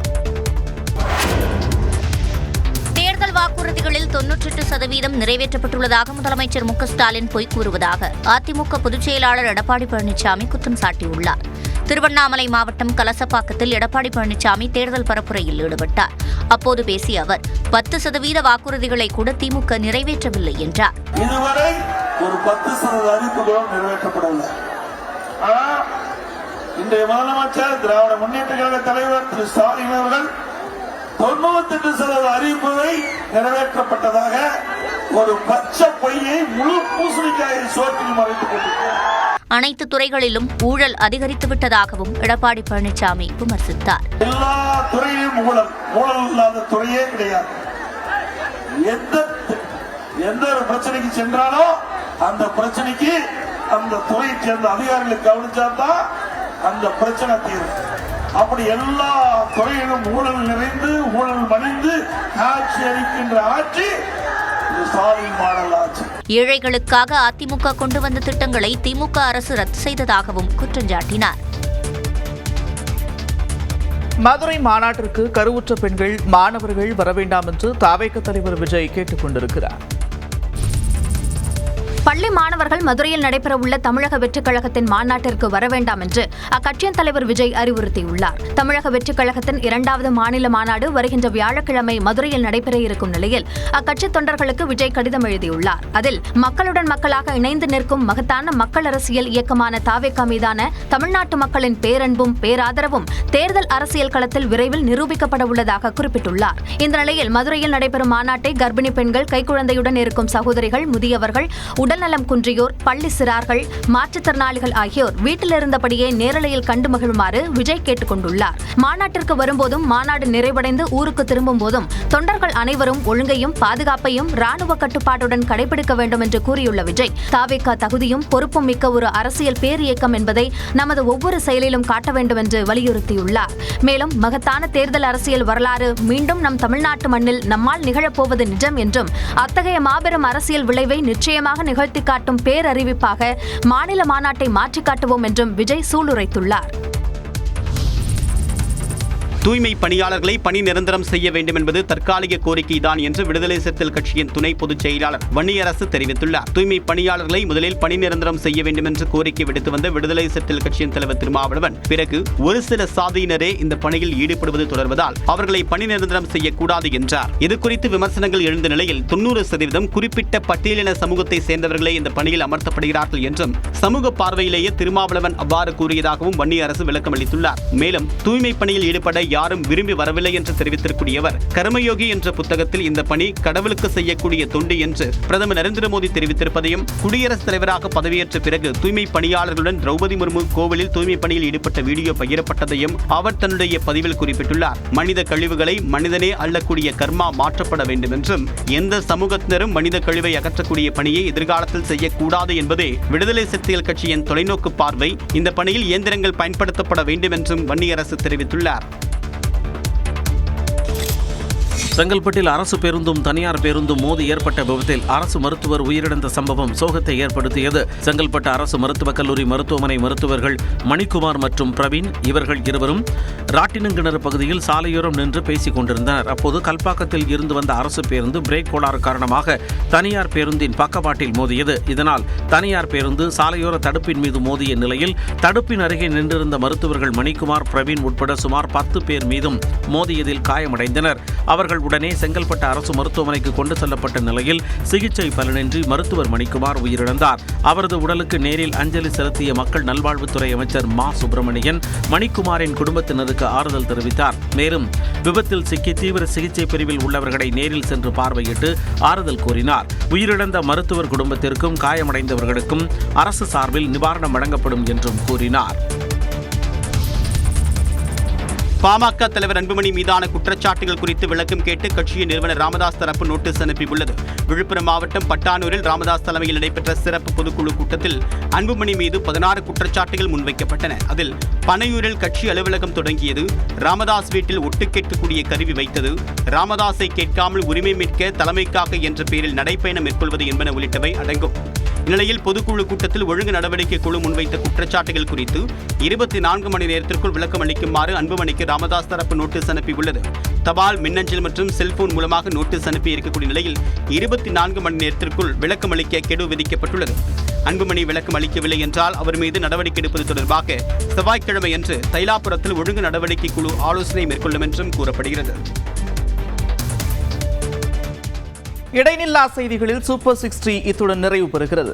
வாக்குறுதிகளில் 98% நிறைவேற்றப்பட்டுள்ளதாக முதலமைச்சர் மு க ஸ்டாலின் பொய் கூறுவதாக அதிமுக பொதுச் செயலாளர் எடப்பாடி பழனிசாமி குற்றம் சாட்டியுள்ளார். திருவண்ணாமலை மாவட்டம் கலசப்பாக்கத்தில் எடப்பாடி பழனிசாமி தேர்தல் பரப்புரையில் ஈடுபட்டார். அப்போது பேசிய அவர் 10% வாக்குறுதிகளை கூட திமுக நிறைவேற்றவில்லை என்றார். இதுவரை ஒரு 10% அறிவிப்புகளும் நிறைவேற்றப்படவில்லை. ஆனால் இன்றைய முதலமைச்சர் திராவிட முன்னேற்ற கழக தலைவர் திரு ஸ்டாலின் அவர்கள் 98% அறிவிப்புகளை நிறைவேற்றப்பட்டதாக ஒரு பச்சை பொய்யை முழு பூசணிக்காயை சோற்றில் மறைத்துக் கொண்டிருக்கிறார். அனைத்து துறைகளிலும் ஊழல் அதிகரித்து விட்டதாகவும் எடப்பாடி பழனிசாமி விமர்சித்தார். எல்லா துறையிலும் ஊழல் இல்லாத துறையே கிடையாது. எந்த ஒரு பிரச்சனைக்கு சென்றாலும் அந்த பிரச்சனைக்கு அந்த துறையை சேர்ந்த அதிகாரிகளை கவனிச்சாதான் அந்த பிரச்சனை தீரும். அப்படி எல்லா துறையிலும் ஊழல் நிறைந்து ஊழல் மணிந்து ஆட்சி அளிக்கின்ற ஆட்சி ஸ்டாலின் மாடல் ஆட்சி. ஏழைகளுக்காக அதிமுக கொண்டு வந்த திட்டங்களை திமுக அரசு ரத்து செய்ததாகவும் குற்றம் சாட்டினார். மதுரை மாநாட்டிற்கு கருவுற்ற பெண்கள், மாணவர்கள் வர வேண்டாம் என்று தவேக தலைவர் விஜய் கேட்டுக் கொண்டிருக்கிறார். பள்ளி மாணவர்கள் மதுரையில் நடைபெறவுள்ள தமிழக வெற்றிக் கழகத்தின் மாநாட்டிற்கு வர வேண்டாம் என்று அக்கட்சியின் தலைவர் விஜய் அறிவுறுத்தியுள்ளார். தமிழக வெற்றிக் கழகத்தின் 2வது மாநில மாநாடு வருகின்ற வியாழக்கிழமை மதுரையில் நடைபெற இருக்கும் நிலையில் அக்கட்சி தொண்டர்களுக்கு விஜய் கடிதம் எழுதியுள்ளார். அதில் மக்களுடன் மக்களாக இணைந்து நிற்கும் மகத்தான மக்கள் அரசியல் இயக்கமான தவேக மீதான தமிழ்நாட்டு மக்களின் பேரன்பும் பேராதரவும் தேர்தல் அரசியல் களத்தில் விரைவில் நிரூபிக்கப்பட உள்ளதாக குறிப்பிட்டுள்ளார். இந்த நிலையில் மதுரையில் நடைபெறும் மாநாட்டை கர்ப்பிணி பெண்கள், கைக்குழந்தையுடன் இருக்கும் சகோதரிகள், முதியவர்கள், உடல்நலம் குன்றியோர், பள்ளி சிறார்கள், மாற்றுத்திறனாளிகள் ஆகியோர் வீட்டில் இருந்தபடியே நேரலையில் கண்டு மகிழுமாறு விஜய் கேட்டுக் கொண்டுள்ளார். மாநாட்டிற்கு வரும்போதும் மாநாடு நிறைவடைந்து ஊருக்கு திரும்பும் போதும் தொண்டர்கள் அனைவரும் ஒழுங்கையும் பாதுகாப்பையும் ராணுவ கட்டுப்பாட்டுடன் கடைபிடிக்க வேண்டும் என்று கூறியுள்ள விஜய், தவேக தகுதியும் பொறுப்பும் மிக்க ஒரு அரசியல் பேர் இயக்கம் என்பதை நமது ஒவ்வொரு செயலிலும் காட்ட வேண்டும் என்று வலியுறுத்தியுள்ளார். மேலும் மகத்தான தேர்தல் அரசியல் வரலாறு மீண்டும் நம் தமிழ்நாட்டு மண்ணில் நம்மால் நிகழப்போவது நிஜம் என்றும் அத்தகைய மாபெரும் அரசியல் விளைவை நிச்சயமாக நிகழ்த்தி காட்டும் பேரறிவிப்பாக மாநில மாநாட்டை மாற்றிக் காட்டுவோம் என்றும் விஜய் சூளுரைத்துள்ளார். தூய்மை பணியாளர்களை பணி நிரந்தரம் செய்ய வேண்டும் என்பது தற்காலிக கோரிக்கைதான் என்று விடுதலை சிறுத்தைகள் கட்சியின் துணை பொதுச் செயலாளர் வன்னியரசு தெரிவித்துள்ளார். தூய்மை பணியாளர்களை முதலில் பணி நிரந்தரம் செய்ய வேண்டும் என்று கோரிக்கை விடுத்து வந்த விடுதலை சிறுத்தைகள் கட்சியின் தலைவர் திருமாவளவன், பிறகு ஒரு சில சாதியினரே இந்த பணியில் ஈடுபடுவது தொடர்வதால் அவர்களை பணி நிரந்தரம் செய்யக்கூடாது என்றார். இதுகுறித்து விமர்சனங்கள் எழுந்த நிலையில் 90% குறிப்பிட்ட பட்டியலின சமூகத்தை சேர்ந்தவர்களே இந்த பணியில் அமர்த்தப்படுகிறார்கள் என்றும் சமூக பார்வையிலேயே திருமாவளவன் அவ்வாறு கூறியதாகவும் வன்னியரசு விளக்கம் அளித்துள்ளார். மேலும் தூய்மை பணியில் ஈடுபட யாரும் விரும்பி வரவில்லை என்று தெரிவித்திருக்கூடியவர், கர்மயோகி என்ற புத்தகத்தில் இந்த பணி கடவுளுக்கு செய்யக்கூடிய தொண்டு என்று பிரதமர் நரேந்திர மோடி தெரிவித்திருப்பதையும், குடியரசுத் தலைவராக பதவியேற்ற பிறகு தூய்மை பணியாளர்களுடன் திரௌபதி முர்மு கோவிலில் தூய்மை பணியில் ஈடுபட்ட வீடியோ பகிரப்பட்டதையும் அவர் தன்னுடைய பதிவில் குறிப்பிட்டுள்ளார். மனித கழிவுகளை மனிதனே அள்ளக்கூடிய கர்மா மாற்றப்பட வேண்டும் என்றும், எந்த சமூகத்தினரும் மனித கழிவை அகற்றக்கூடிய பணியை எதிர்காலத்தில் செய்யக்கூடாது என்பதே விடுதலை சிறுத்தைகள் கட்சியின் தொலைநோக்கு பார்வை. இந்த பணியில் இயந்திரங்கள் பயன்படுத்தப்பட வேண்டும் என்றும் வன்னியரசு தெரிவித்துள்ளார். செங்கல்பட்டில் அரசு பேருந்தும் தனியார் பேருந்தும் மோதி ஏற்பட்ட விபத்தில் அரசு மருத்துவர் உயிரிழந்த சம்பவம் சோகத்தை ஏற்படுத்தியது. செங்கல்பட்டு அரசு மருத்துவக் கல்லூரி மருத்துவமனை மருத்துவர்கள் மணிக்குமார் மற்றும் பிரவீன் இவர்கள் இருவரும் ராட்டினங்கிணறு பகுதியில் சாலையோரம் நின்று பேசிக் கொண்டிருந்தனர். அப்போது கல்பாக்கத்தில் இருந்து வந்த அரசு பேருந்து பிரேக் கோளாறு காரணமாக தனியார் பேருந்தின் பக்கவாட்டில் மோதியது. இதனால் தனியார் பேருந்து சாலையோர தடுப்பின் மீது மோதிய நிலையில் தடுப்பின் அருகே நின்றிருந்த மருத்துவர்கள் மணிக்குமார், பிரவீன் உட்பட சுமார் 10 பேர் மீதும் மோதியதில் காயமடைந்தனர். அவர்கள் உடனே செங்கல்பட்டு அரசு மருத்துவமனைக்கு கொண்டு செல்லப்பட்ட நிலையில் சிகிச்சை பலனின்றி மருத்துவர் மணிக்குமார் உயிரிழந்தார். அவரது உடலுக்கு நேரில் அஞ்சலி செலுத்திய மக்கள் நல்வாழ்வுத்துறை அமைச்சர் மா. சுப்பிரமணியன் மணிக்குமாரின் குடும்பத்தினருக்கு ஆறுதல் தெரிவித்தார். மேலும் விபத்தில் சிக்கி தீவிர சிகிச்சை பிரிவில் உள்ளவர்களை நேரில் சென்று பார்வையிட்டு ஆறுதல் கூறினார். உயிரிழந்த மருத்துவர் குடும்பத்திற்கும் காயமடைந்தவர்களுக்கும் அரசு சார்பில் நிவாரணம் வழங்கப்படும் என்றும் கூறினார். பாமக தலைவர் அன்புமணி மீதான குற்றச்சாட்டுகள் குறித்து விளக்கம் கேட்டு கட்சியின் நிறுவனர் ராமதாஸ் தரப்பு நோட்டீஸ் அனுப்பியுள்ளது. விழுப்புரம் மாவட்டம் பட்டானூரில் ராமதாஸ் தலைமையில் நடைபெற்ற சிறப்பு பொதுக்குழு கூட்டத்தில் அன்புமணி மீது 16 குற்றச்சாட்டுகள் முன்வைக்கப்பட்டன. அதில் பனையூரில் கட்சி அலுவலகம் தொடங்கியது, ராமதாஸ் வீட்டில் ஒட்டு கேட்கக்கூடிய கருவி வைத்தது, ராமதாஸை கேட்காமல் உரிமை மீட்க தலைமைக்காக என்ற பெயரில் நடைப்பயணம் மேற்கொள்வது என்பன உள்ளிட்டவை அடங்கும். இந்நிலையில் பொதுக்குழு கூட்டத்தில் ஒழுங்கு நடவடிக்கை குழு முன்வைத்த குற்றச்சாட்டுகள் குறித்து 24 மணி நேரத்திற்குள் விளக்கம் அளிக்குமாறு அன்புமணிக்கு ராமதாஸ் தரப்பு நோட்டீஸ் அனுப்பியுள்ளது. தபால், மின்னஞ்சல் மற்றும் செல்போன் மூலமாக நோட்டீஸ் அனுப்பி இருக்கக்கூடிய நிலையில் 24 மணி நேரத்திற்குள் விளக்கம் அளிக்க கெடு விதிக்கப்பட்டுள்ளது. அன்புமணி விளக்கம் அளிக்கவில்லை என்றால் அவர் மீது நடவடிக்கை எடுப்பது தொடர்பாக செவ்வாய்க்கிழமை அன்று தைலாபுரத்தில் ஒழுங்கு நடவடிக்கை குழு ஆலோசனை மேற்கொள்ளும் என்றும் கூறப்படுகிறது. இடைநில்லா செய்திகளில் சூப்பர் 60 இத்துடன் நிறைவு பெறுகிறது.